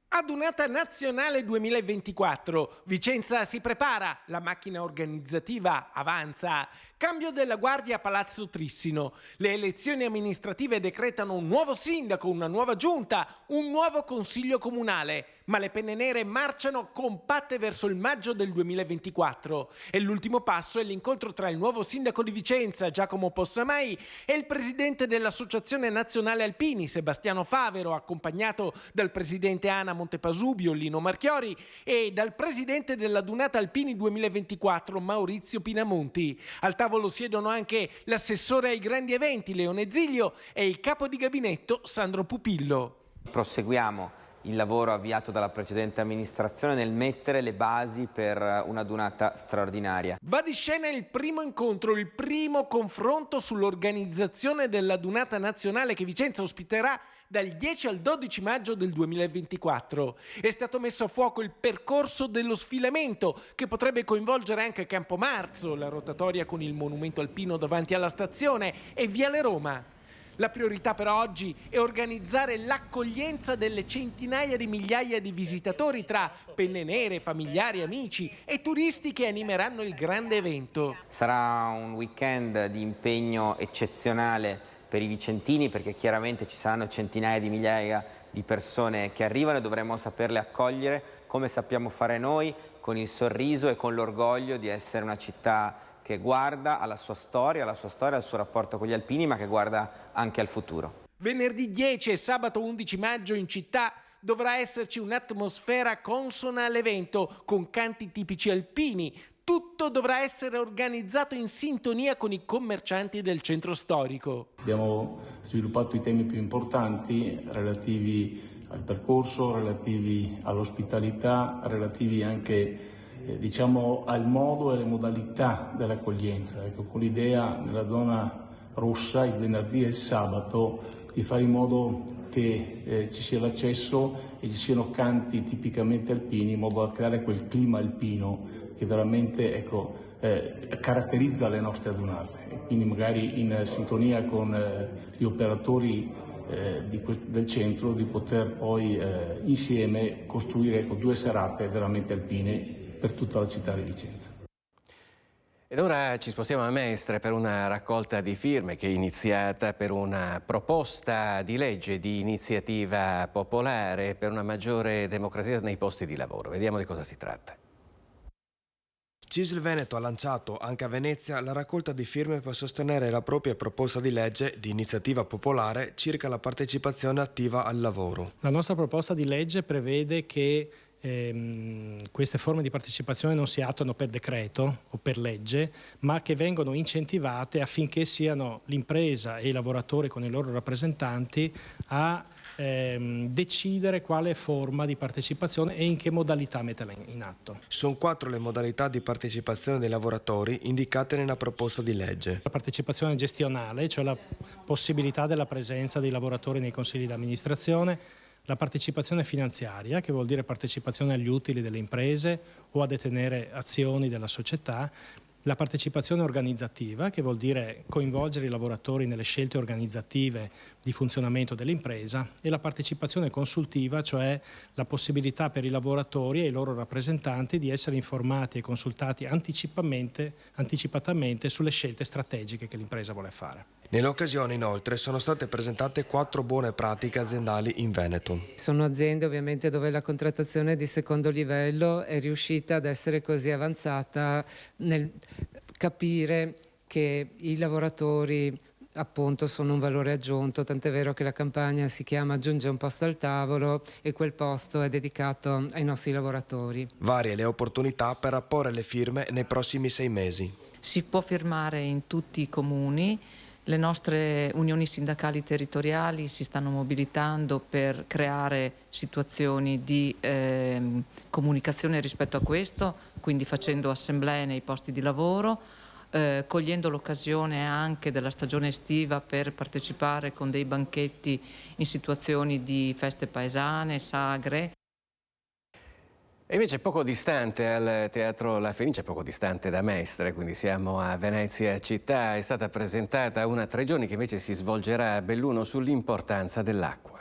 S20: Adunata Nazionale 2024. Vicenza si prepara, la macchina organizzativa avanza. Cambio della guardia a Palazzo Trissino. Le elezioni amministrative decretano un nuovo sindaco, una nuova giunta, un nuovo consiglio comunale. Ma le penne nere marciano compatte verso il maggio del 2024. E l'ultimo passo è l'incontro tra il nuovo sindaco di Vicenza, Giacomo Possamai, e il presidente dell'Associazione Nazionale Alpini, Sebastiano Favero, accompagnato dal presidente ANA Montepasubio, Lino Marchiori, e dal presidente della Dunata Alpini 2024, Maurizio Pinamonti. Al tavolo siedono anche l'assessore ai grandi eventi, Leone Ziglio, e il capo di gabinetto, Sandro Pupillo.
S26: Proseguiamo il lavoro avviato dalla precedente amministrazione nel mettere le basi per una Dunata straordinaria.
S20: Va di scena il primo incontro, il primo confronto sull'organizzazione della Dunata Nazionale che Vicenza ospiterà dal 10 al 12 maggio del 2024. È stato messo a fuoco il percorso dello sfilamento, che potrebbe coinvolgere anche Campomarzo, la rotatoria con il monumento alpino davanti alla stazione, e Viale Roma. La priorità per oggi è organizzare l'accoglienza delle centinaia di migliaia di visitatori tra penne nere, familiari, amici e turisti che animeranno il grande evento.
S26: Sarà un weekend di impegno eccezionale per i vicentini, perché chiaramente ci saranno centinaia di migliaia di persone che arrivano e dovremo saperle accogliere come sappiamo fare noi, con il sorriso e con l'orgoglio di essere una città che guarda alla sua storia, al suo rapporto con gli alpini, ma che guarda anche al futuro.
S20: Venerdì 10 e sabato 11 maggio in città dovrà esserci un'atmosfera consona all'evento, con canti tipici alpini. Tutto dovrà essere organizzato in sintonia con i commercianti del centro storico.
S27: Abbiamo sviluppato i temi più importanti relativi al percorso, relativi all'ospitalità, relativi anche al modo e alle modalità dell'accoglienza. Ecco, con l'idea nella zona rossa il venerdì e il sabato, di fare in modo che ci sia l'accesso e ci siano canti tipicamente alpini, in modo da creare quel clima alpino che veramente caratterizza le nostre adunate. E quindi magari in sintonia con gli operatori del centro di poter poi insieme costruire 2 serate veramente alpine per tutta la città di Vicenza.
S1: Ed ora ci spostiamo a Mestre per una raccolta di firme che è iniziata per una proposta di legge di iniziativa popolare per una maggiore democrazia nei posti di lavoro. Vediamo di cosa si tratta.
S13: CISL Veneto ha lanciato anche a Venezia la raccolta di firme per sostenere la propria proposta di legge di iniziativa popolare circa la partecipazione attiva al lavoro.
S3: La nostra proposta di legge prevede che queste forme di partecipazione non si attuano per decreto o per legge, ma che vengono incentivate affinché siano l'impresa e i lavoratori con i loro rappresentanti a decidere quale forma di partecipazione e in che modalità metterla in atto.
S13: Sono 4 le modalità di partecipazione dei lavoratori indicate nella proposta di legge.
S3: La partecipazione gestionale, cioè la possibilità della presenza dei lavoratori nei consigli di amministrazione, la partecipazione finanziaria, che vuol dire partecipazione agli utili delle imprese o a detenere azioni della società, la partecipazione organizzativa, che vuol dire coinvolgere i lavoratori nelle scelte organizzative di funzionamento dell'impresa, e la partecipazione consultiva, cioè la possibilità per i lavoratori e i loro rappresentanti di essere informati e consultati anticipatamente sulle scelte strategiche che l'impresa vuole fare.
S13: Nell'occasione, inoltre, sono state presentate 4 buone pratiche aziendali in Veneto.
S6: Sono aziende ovviamente dove la contrattazione di secondo livello è riuscita ad essere così avanzata nel capire che i lavoratori appunto sono un valore aggiunto, tant'è vero che la campagna si chiama Aggiunge un posto al tavolo e quel posto è dedicato ai nostri lavoratori.
S13: Varie le opportunità per apporre le firme nei prossimi 6 mesi.
S7: Si può firmare in tutti i comuni. Le nostre unioni sindacali territoriali si stanno mobilitando per creare situazioni di comunicazione rispetto a questo, quindi facendo assemblee nei posti di lavoro, cogliendo l'occasione anche della stagione estiva per partecipare con dei banchetti in situazioni di feste paesane, sagre.
S1: E invece poco distante al Teatro La Fenice, poco distante da Mestre, quindi siamo a Venezia città, è stata presentata una 3 giorni che invece si svolgerà a Belluno sull'importanza dell'acqua.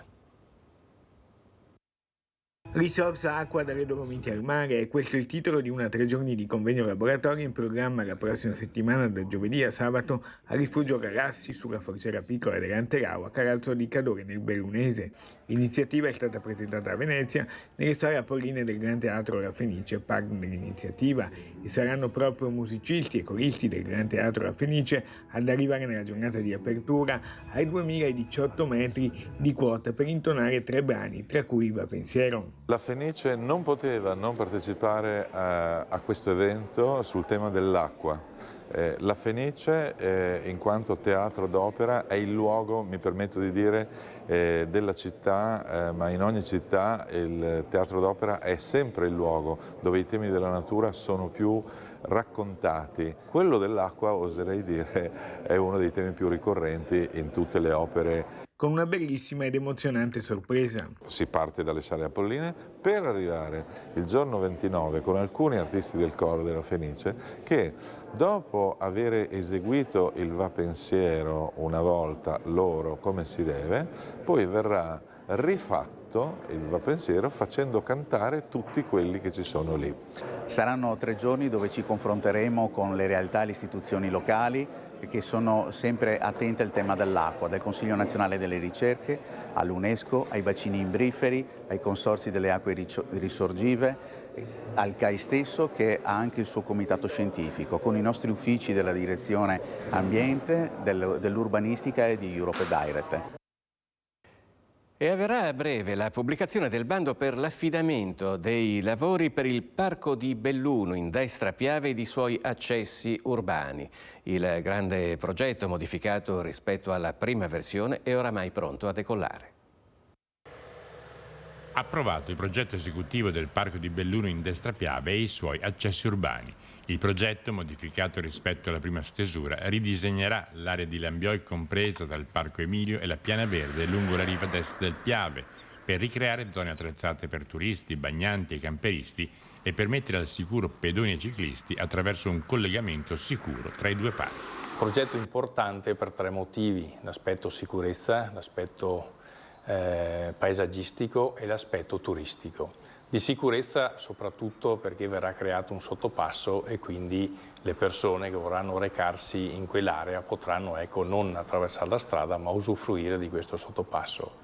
S8: Risorsa acqua dalle Dolomiti al mare, è questo il titolo di una 3 giorni di convegno laboratorio in programma la prossima settimana da giovedì a sabato a Rifugio Galassi sulla forziera piccola dell'Anterau a Caralzo di Cadore nel Bellunese. L'iniziativa è stata presentata a Venezia nelle sale apolline del Gran Teatro La Fenice, partner dell'iniziativa, e saranno proprio musicisti e coristi del Gran Teatro La Fenice ad arrivare nella giornata di apertura ai 2018 metri di quota per intonare 3 brani, tra cui Va Pensiero.
S10: La Fenice non poteva non partecipare a questo evento sul tema dell'acqua. La Fenice, in quanto teatro d'opera, è il luogo, mi permetto di dire, della città, ma in ogni città il teatro d'opera è sempre il luogo dove i temi della natura sono più raccontati. Quello dell'acqua, oserei dire, è uno dei temi più ricorrenti in tutte le opere.
S8: Con una bellissima ed emozionante sorpresa.
S10: Si parte dalle sale apolline per arrivare il giorno 29 con alcuni artisti del coro della Fenice che, dopo aver eseguito il Va Pensiero una volta loro come si deve, poi verrà rifatto il Va Pensiero facendo cantare tutti quelli che ci sono lì.
S16: Saranno 3 giorni dove ci confronteremo con le realtà e le istituzioni locali che sono sempre attente al tema dell'acqua, dal Consiglio Nazionale delle Ricerche all'UNESCO, ai bacini imbriferi, ai consorzi delle acque risorgive, al CAI stesso che ha anche il suo comitato scientifico, con i nostri uffici della direzione ambiente, dell'urbanistica e di Europe Direct.
S1: E avverrà a breve la pubblicazione del bando per l'affidamento dei lavori per il Parco di Belluno in destra Piave e di suoi accessi urbani. Il grande progetto, modificato rispetto alla prima versione, è oramai pronto a decollare.
S24: Approvato il progetto esecutivo del Parco di Belluno in destra Piave e i suoi accessi urbani.
S4: Il progetto, modificato rispetto alla prima stesura, ridisegnerà l'area di Lambioi compresa dal Parco Emilio e la Piana Verde lungo la riva destra del Piave, per ricreare zone attrezzate per turisti, bagnanti e camperisti e permettere al sicuro pedoni e ciclisti attraverso un collegamento sicuro tra i due parchi.
S9: Progetto importante per 3 motivi: l'aspetto sicurezza, l'aspetto paesaggistico e l'aspetto turistico. Di sicurezza soprattutto perché verrà creato un sottopasso e quindi le persone che vorranno recarsi in quell'area potranno non attraversare la strada ma usufruire di questo sottopasso.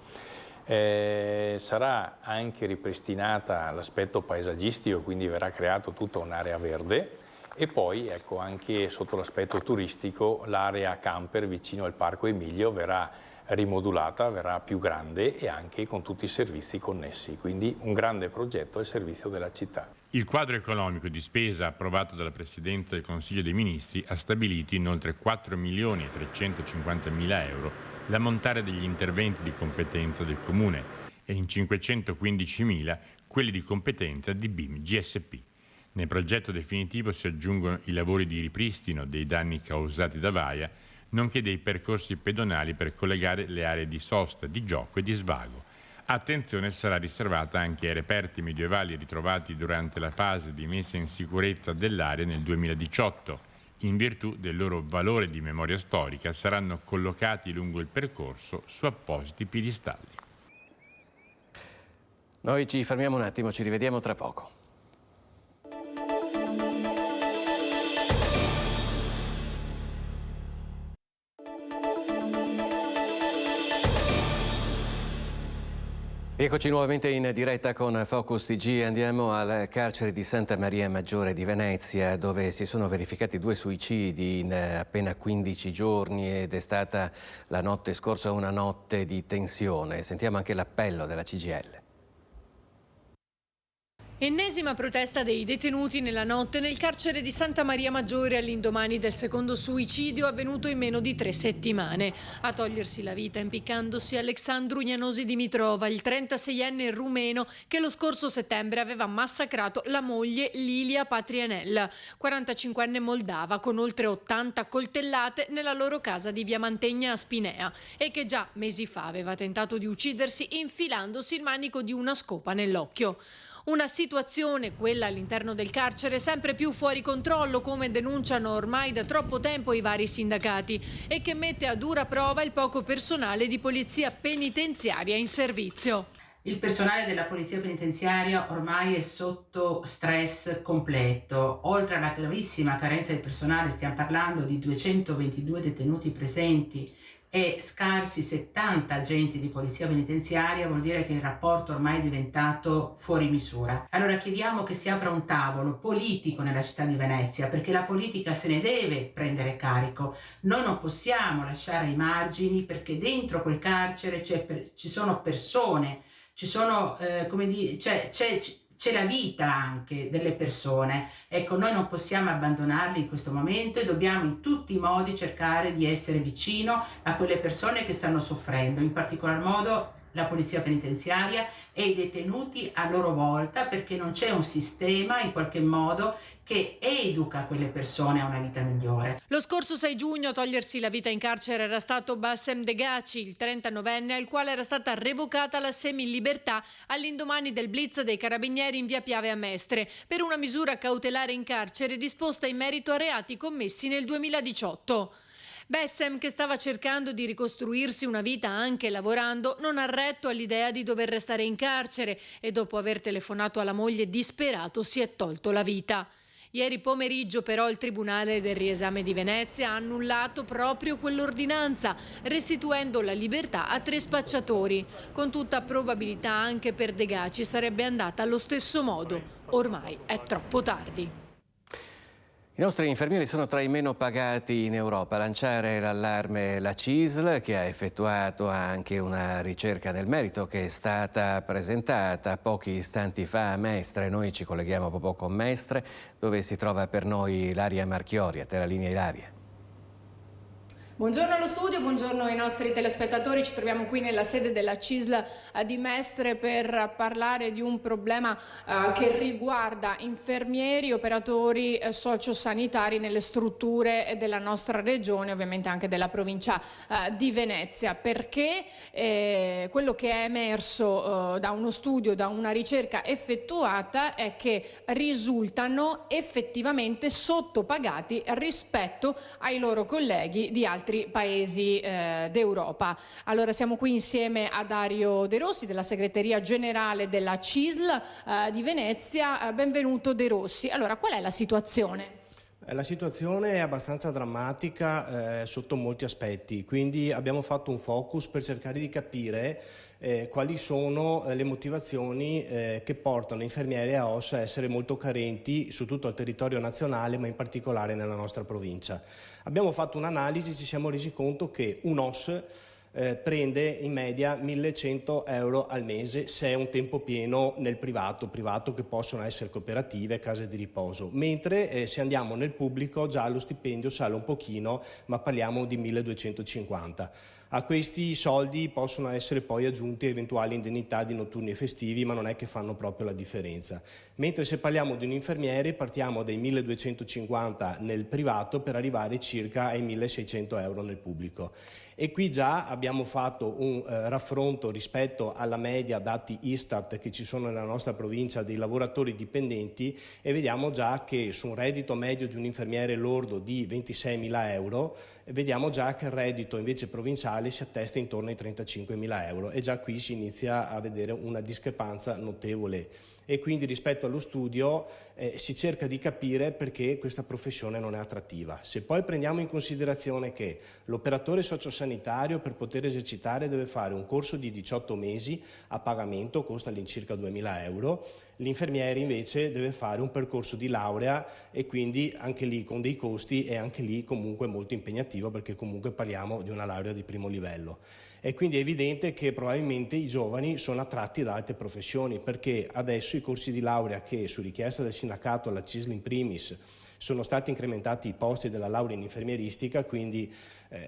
S9: Sarà anche ripristinata l'aspetto paesaggistico, quindi verrà creato tutta un'area verde, e poi anche sotto l'aspetto turistico l'area camper vicino al Parco Emilio verrà rimodulata, verrà più grande e anche con tutti i servizi connessi, quindi un grande progetto al servizio della città.
S4: Il quadro economico di spesa approvato dalla Presidenza del Consiglio dei Ministri ha stabilito in oltre 4.350.000 euro l'ammontare degli interventi di competenza del Comune e in 515.000 quelli di competenza di BIM GSP. Nel progetto definitivo si aggiungono i lavori di ripristino dei danni causati da Vaia, nonché dei percorsi pedonali per collegare le aree di sosta, di gioco e di svago. Attenzione sarà riservata anche ai reperti medievali ritrovati durante la fase di messa in sicurezza dell'area nel 2018. In virtù del loro valore di memoria storica saranno collocati lungo il percorso su appositi piedistalli.
S1: Noi ci fermiamo un attimo, ci rivediamo tra poco. Eccoci nuovamente in diretta con Focus TG. Andiamo al carcere di Santa Maria Maggiore di Venezia, dove si sono verificati 2 suicidi in appena 15 giorni ed è stata la notte scorsa una notte di tensione. Sentiamo anche l'appello della CGIL.
S11: Ennesima protesta dei detenuti nella notte nel carcere di Santa Maria Maggiore all'indomani del secondo suicidio avvenuto in meno di 3 settimane. A togliersi la vita impiccandosi Alexandru Gnanosi Dimitrova, il 36enne rumeno che lo scorso settembre aveva massacrato la moglie Lilia Patrianella, 45enne moldava con oltre 80 coltellate nella loro casa di Via Mantegna a Spinea e che già mesi fa aveva tentato di uccidersi infilandosi il manico di una scopa nell'occhio. Una situazione, quella all'interno del carcere, sempre più fuori controllo, come denunciano ormai da troppo tempo i vari sindacati, e che mette a dura prova il poco personale di polizia penitenziaria in servizio.
S12: Il personale della polizia penitenziaria ormai è sotto stress completo. Oltre alla gravissima carenza di personale, stiamo parlando di 222 detenuti presenti e scarsi 70 agenti di polizia penitenziaria, vuol dire che il rapporto ormai è diventato fuori misura. Allora chiediamo che si apra un tavolo politico nella città di Venezia, perché la politica se ne deve prendere carico. Noi non possiamo lasciare ai margini, perché dentro quel carcere ci sono persone, ci sono, c'è la vita anche delle persone. Ecco, noi non possiamo abbandonarli in questo momento e dobbiamo in tutti i modi cercare di essere vicino a quelle persone che stanno soffrendo, in particolar modo la polizia penitenziaria e i detenuti a loro volta, perché non c'è un sistema in qualche modo che educa quelle persone a una vita migliore.
S11: Lo scorso 6 giugno a togliersi la vita in carcere era stato Bassem Degaci, il 39enne al quale era stata revocata la semilibertà all'indomani del blitz dei carabinieri in via Piave a Mestre per una misura cautelare in carcere disposta in merito a reati commessi nel 2018. Bassem, che stava cercando di ricostruirsi una vita anche lavorando, non ha retto all'idea di dover restare in carcere e dopo aver telefonato alla moglie disperato si è tolto la vita. Ieri pomeriggio però il Tribunale del Riesame di Venezia ha annullato proprio quell'ordinanza, restituendo la libertà a 3 spacciatori. Con tutta probabilità anche per Degaci sarebbe andata allo stesso modo. Ormai è troppo tardi.
S1: I nostri infermieri sono tra i meno pagati in Europa. A lanciare l'allarme la CISL, che ha effettuato anche una ricerca nel merito che è stata presentata pochi istanti fa a Mestre. Noi ci colleghiamo proprio con Mestre, dove si trova per noi Ilaria Marchiori. A te la linea, Ilaria.
S11: Buongiorno allo studio, buongiorno ai nostri telespettatori. Ci troviamo qui nella sede della CISL di Mestre per parlare di un problema che riguarda infermieri, operatori sociosanitari nelle strutture della nostra regione, ovviamente anche della provincia di Venezia, perché quello che è emerso da uno studio, da una ricerca effettuata, è che risultano effettivamente sottopagati rispetto ai loro colleghi di altri paesi d'Europa. Allora siamo qui insieme a Dario De Rossi della segreteria generale della CISL di Venezia. Benvenuto De Rossi. Allora, qual è la situazione?
S13: La situazione è abbastanza drammatica sotto molti aspetti, quindi abbiamo fatto un focus per cercare di capire quali sono le motivazioni che portano infermieri e OS a essere molto carenti su tutto il territorio nazionale, ma in particolare nella nostra provincia. Abbiamo fatto un'analisi, ci siamo resi conto che un OS prende in media 1.100 euro al mese se è un tempo pieno nel privato che possono essere cooperative, case di riposo, mentre se andiamo nel pubblico già lo stipendio sale un pochino, ma parliamo di 1.250. A questi soldi possono essere poi aggiunti eventuali indennità di notturni e festivi, ma non è che fanno proprio la differenza. Mentre se parliamo di un infermiere partiamo dai 1.250 nel privato per arrivare circa ai 1.600 euro nel pubblico. E qui già abbiamo fatto un raffronto rispetto alla media dati Istat che ci sono nella nostra provincia dei lavoratori dipendenti e vediamo già che su un reddito medio di un infermiere lordo di 26.000 euro vediamo già che il reddito invece provinciale si attesta intorno ai 35.000 euro e già qui si inizia a vedere una discrepanza notevole. E quindi rispetto allo studio si cerca di capire perché questa professione non è attrattiva. Se poi prendiamo in considerazione che l'operatore sociosanitario per poter esercitare deve fare un corso di 18 mesi a pagamento, costa all'incirca 2.000 euro, l'infermiere invece deve fare un percorso di laurea e quindi anche lì con dei costi e anche lì comunque molto impegnativo perché comunque parliamo di una laurea di primo livello. E quindi è evidente che probabilmente i giovani sono attratti da altre professioni perché adesso i corsi di laurea che su richiesta del sindacato, la CISL in primis, sono stati incrementati i posti della laurea in infermieristica, quindi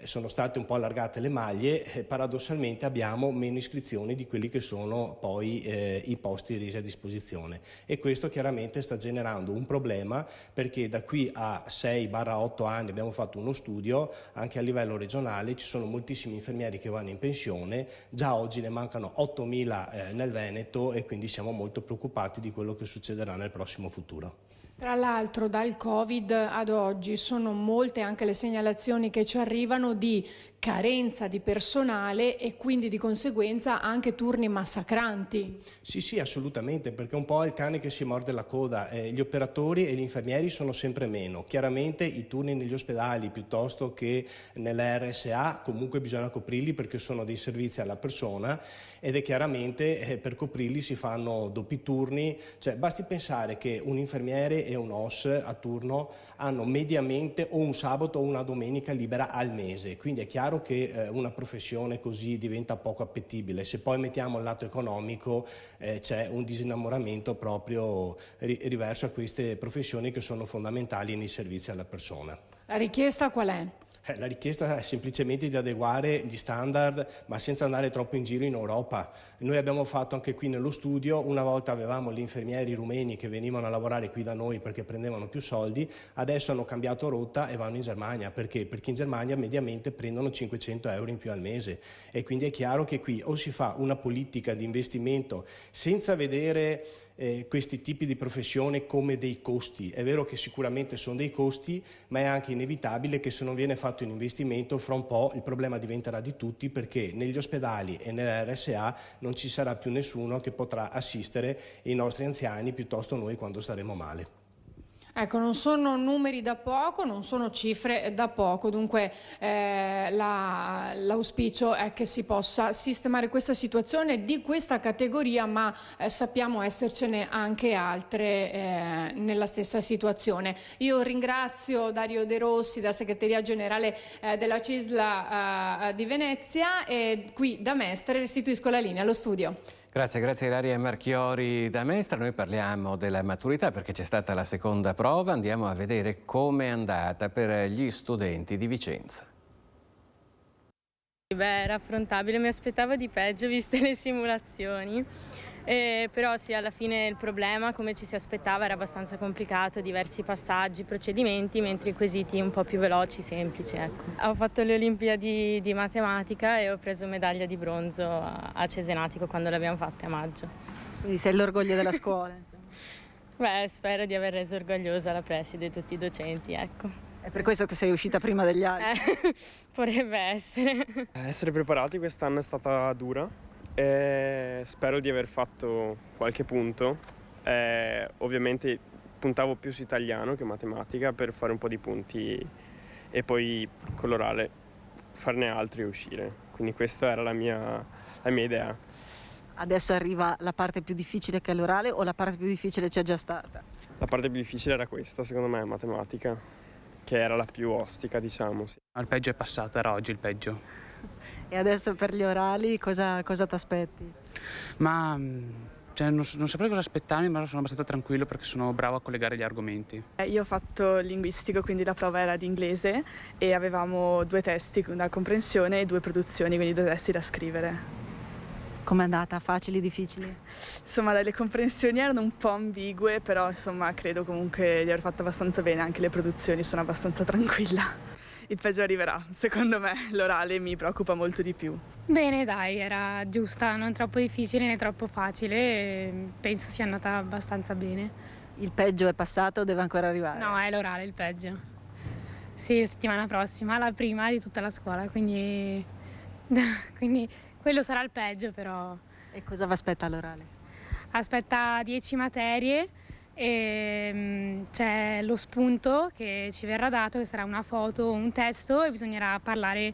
S13: sono state un po' allargate le maglie, paradossalmente abbiamo meno iscrizioni di quelli che sono poi i posti resi a disposizione e questo chiaramente sta generando un problema perché da qui a 6-8 anni abbiamo fatto uno studio, anche a livello regionale ci sono moltissimi infermieri che vanno in pensione, già oggi ne mancano 8.000 nel Veneto e quindi siamo molto preoccupati di quello che succederà nel prossimo futuro.
S11: Tra l'altro dal Covid ad oggi sono molte anche le segnalazioni che ci arrivano di carenza di personale e quindi di conseguenza anche turni massacranti.
S13: Sì, assolutamente, perché un po' è il cane che si morde la coda. Gli operatori e gli infermieri sono sempre meno. Chiaramente i turni negli ospedali piuttosto che nelle RSA comunque bisogna coprirli perché sono dei servizi alla persona ed è chiaramente per coprirli si fanno doppi turni. Cioè, basti pensare che un infermiere e un OS a turno hanno mediamente o un sabato o una domenica libera al mese, quindi è chiaro che una professione così diventa poco appetibile. Se poi mettiamo il lato economico c'è un disinnamoramento proprio riverso a queste professioni che sono fondamentali nei servizi alla persona.
S11: La richiesta qual è?
S13: La richiesta è semplicemente di adeguare gli standard, ma senza andare troppo in giro in Europa. Noi abbiamo fatto anche qui nello studio, una volta avevamo gli infermieri rumeni che venivano a lavorare qui da noi perché prendevano più soldi, adesso hanno cambiato rotta e vanno in Germania. Perché? Perché in Germania mediamente prendono 500 euro in più al mese e quindi è chiaro che qui o si fa una politica di investimento senza vedere questi tipi di professione come dei costi. È vero che sicuramente sono dei costi, ma è anche inevitabile che se non viene fatto un investimento fra un po' il problema diventerà di tutti perché negli ospedali e nelle RSA non ci sarà più nessuno che potrà assistere i nostri anziani piuttosto noi quando staremo male.
S11: Ecco, non sono numeri da poco, non sono cifre da poco, dunque l'auspicio è che si possa sistemare questa situazione di questa categoria, ma sappiamo essercene anche altre nella stessa situazione. Io ringrazio Dario De Rossi, della segreteria generale della CISL di Venezia e qui da Mestre restituisco la linea allo studio.
S1: Grazie Ilaria Marchiori da Mestre. Noi parliamo della maturità perché c'è stata la seconda prova. Andiamo a vedere com'è andata per gli studenti di Vicenza.
S14: Beh, era affrontabile, mi aspettavo di peggio viste le simulazioni. Però sì, alla fine il problema, come ci si aspettava, era abbastanza complicato, diversi passaggi, procedimenti, mentre i quesiti un po' più veloci, semplici, ecco. Ho fatto le Olimpiadi di matematica e ho preso medaglia di bronzo a Cesenatico quando le abbiamo fatte a maggio.
S15: Quindi sei l'orgoglio della scuola?
S14: Beh, spero di aver reso orgogliosa la preside e tutti i docenti, ecco.
S15: È per questo che sei uscita prima degli altri?
S14: Potrebbe essere.
S17: Essere preparati quest'anno è stata dura. Spero di aver fatto qualche punto. Ovviamente puntavo più su italiano che matematica per fare un po' di punti e poi con l'orale farne altri e uscire. Quindi questa era la mia idea.
S15: Adesso arriva la parte più difficile che è l'orale, o la parte più difficile c'è già stata?
S17: La parte più difficile era questa, secondo me, matematica, che era la più ostica, diciamo. Sì.
S18: Il peggio è passato, era oggi il peggio.
S15: E adesso per gli orali cosa ti aspetti?
S18: Ma non saprei cosa aspettarmi, ma sono abbastanza tranquillo perché sono bravo a collegare gli argomenti.
S19: Io ho fatto linguistico, quindi la prova era di inglese e avevamo 2 testi, una comprensione e 2 produzioni, quindi 2 testi da scrivere.
S15: Com'è andata? Facili, difficili?
S19: Insomma, le comprensioni erano un po' ambigue, però insomma credo comunque di aver fatto abbastanza bene, anche le produzioni sono abbastanza tranquilla. Il peggio arriverà, secondo me l'orale mi preoccupa molto di più.
S22: Bene dai, era giusta, non troppo difficile né troppo facile, penso sia andata abbastanza bene.
S15: Il peggio è passato o deve ancora arrivare?
S22: No, è l'orale il peggio. Sì, settimana prossima, la prima di tutta la scuola, quindi quello sarà il peggio però.
S15: E cosa vi aspetta all'orale?
S22: Aspetta 10 materie. E c'è lo spunto che ci verrà dato, che sarà una foto o un testo, e bisognerà parlare,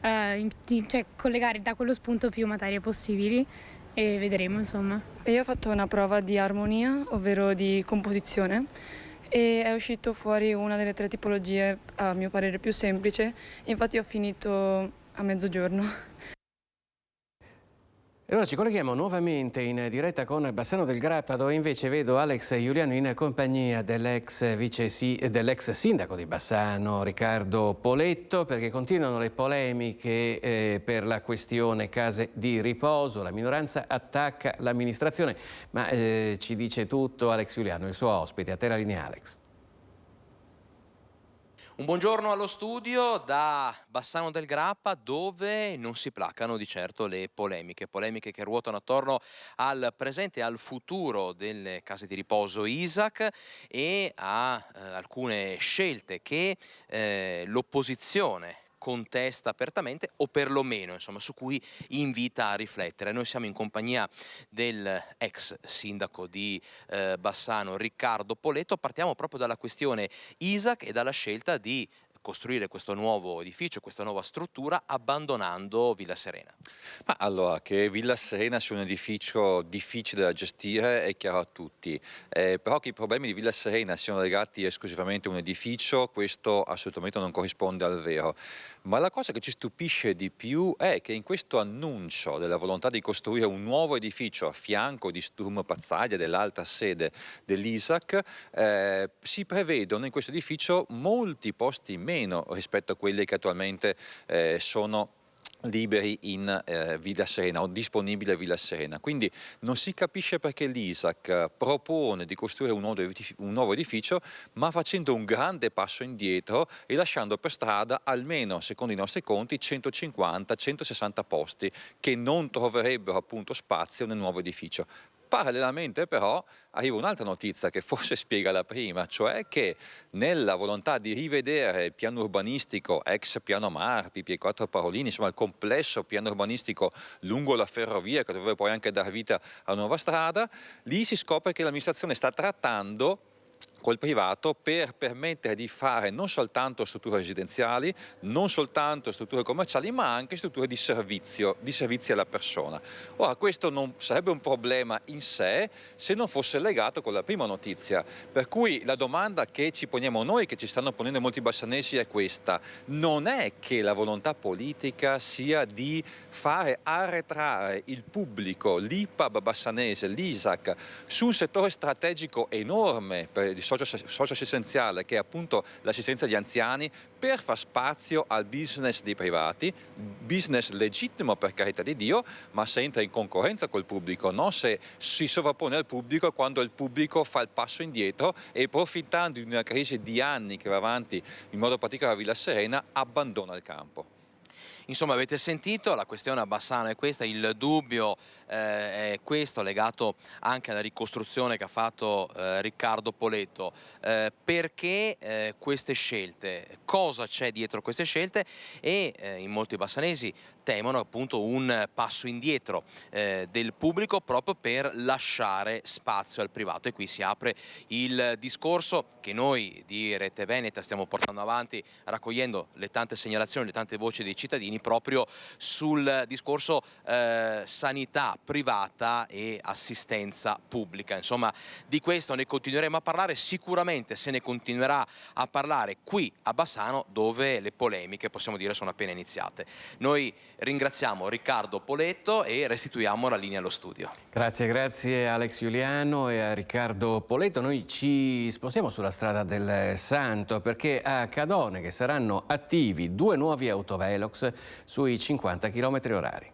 S22: cioè collegare da quello spunto più materie possibili, e vedremo insomma.
S19: Io ho fatto una prova di armonia, ovvero di composizione, e è uscito fuori una delle 3 tipologie a mio parere più semplice, infatti ho finito a mezzogiorno.
S1: E ora ci colleghiamo nuovamente in diretta con Bassano del Grappa, dove invece vedo Alex Giuliano in compagnia dell'ex sindaco di Bassano, Riccardo Poletto, perché continuano le polemiche per la questione case di riposo. La minoranza attacca l'amministrazione, ma ci dice tutto Alex Giuliano, il suo ospite. A te la linea, Alex.
S24: Un buongiorno allo studio da Bassano del Grappa, dove non si placano di certo le polemiche che ruotano attorno al presente e al futuro delle case di riposo ISAC e a alcune scelte che l'opposizione contesta apertamente, o perlomeno insomma su cui invita a riflettere. Noi siamo in compagnia del ex sindaco di Bassano, Riccardo Poletto. Partiamo proprio dalla questione ISAC e dalla scelta di costruire questo nuovo edificio, questa nuova struttura, abbandonando Villa Serena.
S28: Ma allora, che Villa Serena sia un edificio difficile da gestire è chiaro a tutti, però che i problemi di Villa Serena siano legati esclusivamente a un edificio, questo assolutamente non corrisponde al vero. Ma la cosa che ci stupisce di più è che in questo annuncio della volontà di costruire un nuovo edificio a fianco di Sturm Pazzaglia, dell'altra sede dell'ISAC, si prevedono in questo edificio molti posti in meno rispetto a quelli che attualmente sono liberi in Villa Serena o disponibili a Villa Serena. Quindi non si capisce perché l'ISAC propone di costruire un nuovo edificio, ma facendo un grande passo indietro e lasciando per strada almeno, secondo i nostri conti, 150-160 posti che non troverebbero appunto spazio nel nuovo edificio. Parallelamente però arriva un'altra notizia che forse spiega la prima, cioè che nella volontà di rivedere il piano urbanistico ex piano Marpi, P4 Parolini, insomma il complesso piano urbanistico lungo la ferrovia che dovrebbe poi anche dar vita a una nuova strada, lì si scopre che l'amministrazione sta trattando col privato per permettere di fare non soltanto strutture residenziali, non soltanto strutture commerciali, ma anche strutture di servizi alla persona. Ora, questo non sarebbe un problema in sé se non fosse legato con la prima notizia, per cui la domanda che ci poniamo noi, che ci stanno ponendo molti bassanesi, è questa: non è che la volontà politica sia di fare arretrare il pubblico, l'IPAB bassanese, l'ISAC, su un settore strategico enorme per socio-assistenziale, che è appunto l'assistenza agli anziani, per far spazio al business dei privati, business legittimo per carità di Dio, ma se entra in concorrenza col pubblico, non se si sovrappone al pubblico quando il pubblico fa il passo indietro e, approfittando di una crisi di anni che va avanti in modo particolare a Villa Serena, abbandona il campo.
S24: Insomma, avete sentito, la questione a Bassano è questa, il dubbio è questo, legato anche alla ricostruzione che ha fatto Riccardo Poletto. Perché queste scelte? Cosa c'è dietro queste scelte? E in molti bassanesi temono appunto un passo indietro del pubblico proprio per lasciare spazio al privato, e qui si apre il discorso che noi di Rete Veneta stiamo portando avanti, raccogliendo le tante segnalazioni, le tante voci dei cittadini proprio sul discorso sanità privata e assistenza pubblica. Insomma, di questo ne continueremo a parlare, sicuramente se ne continuerà a parlare qui a Bassano, dove le polemiche, possiamo dire, sono appena iniziate. Noi ringraziamo Riccardo Poletto e restituiamo la linea allo studio.
S1: Grazie Alex Giuliano e a Riccardo Poletto. Noi ci spostiamo sulla strada del Santo, perché a Cadone che saranno attivi 2 nuovi autovelox sui 50 km/h.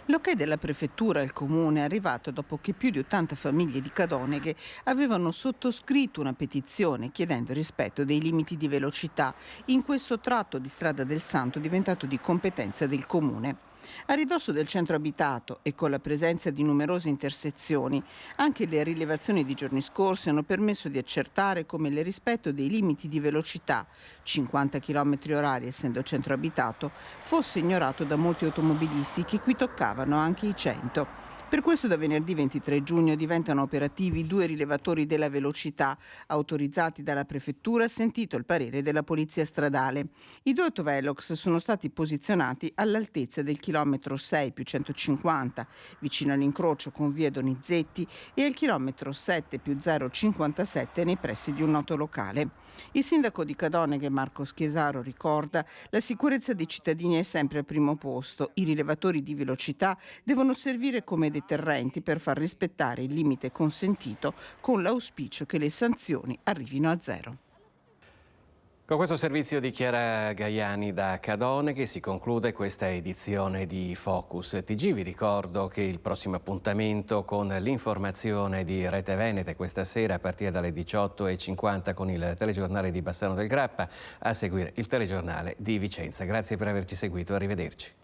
S2: L'ok della prefettura e il comune è arrivato dopo che più di 80 famiglie di Cadoneghe avevano sottoscritto una petizione chiedendo il rispetto dei limiti di velocità in questo tratto di strada del Santo diventato di competenza del comune. A ridosso del centro abitato e con la presenza di numerose intersezioni, anche le rilevazioni di giorni scorsi hanno permesso di accertare come il rispetto dei limiti di velocità, 50 km/h essendo centro abitato, fosse ignorato da molti automobilisti che qui toccavano anche i 100. Per questo da venerdì 23 giugno diventano operativi 2 rilevatori della velocità autorizzati dalla prefettura, sentito il parere della polizia stradale. I 2 autovelox sono stati posizionati all'altezza del chilometro 6+150, vicino all'incrocio con via Donizetti, e al chilometro 7+057 nei pressi di un noto locale. Il sindaco di Cadoneghe, Marco Schiesaro, ricorda: la sicurezza dei cittadini è sempre al primo posto. I rilevatori di velocità devono servire come deterrenti per far rispettare il limite consentito, con l'auspicio che le sanzioni arrivino a 0.
S1: Con questo servizio di Chiara Gaiani da Cadone che si conclude questa edizione di Focus TG. Vi ricordo che il prossimo appuntamento con l'informazione di Rete Veneta questa sera a partire dalle 18:50 con il telegiornale di Bassano del Grappa, a seguire il telegiornale di Vicenza. Grazie per averci seguito, arrivederci.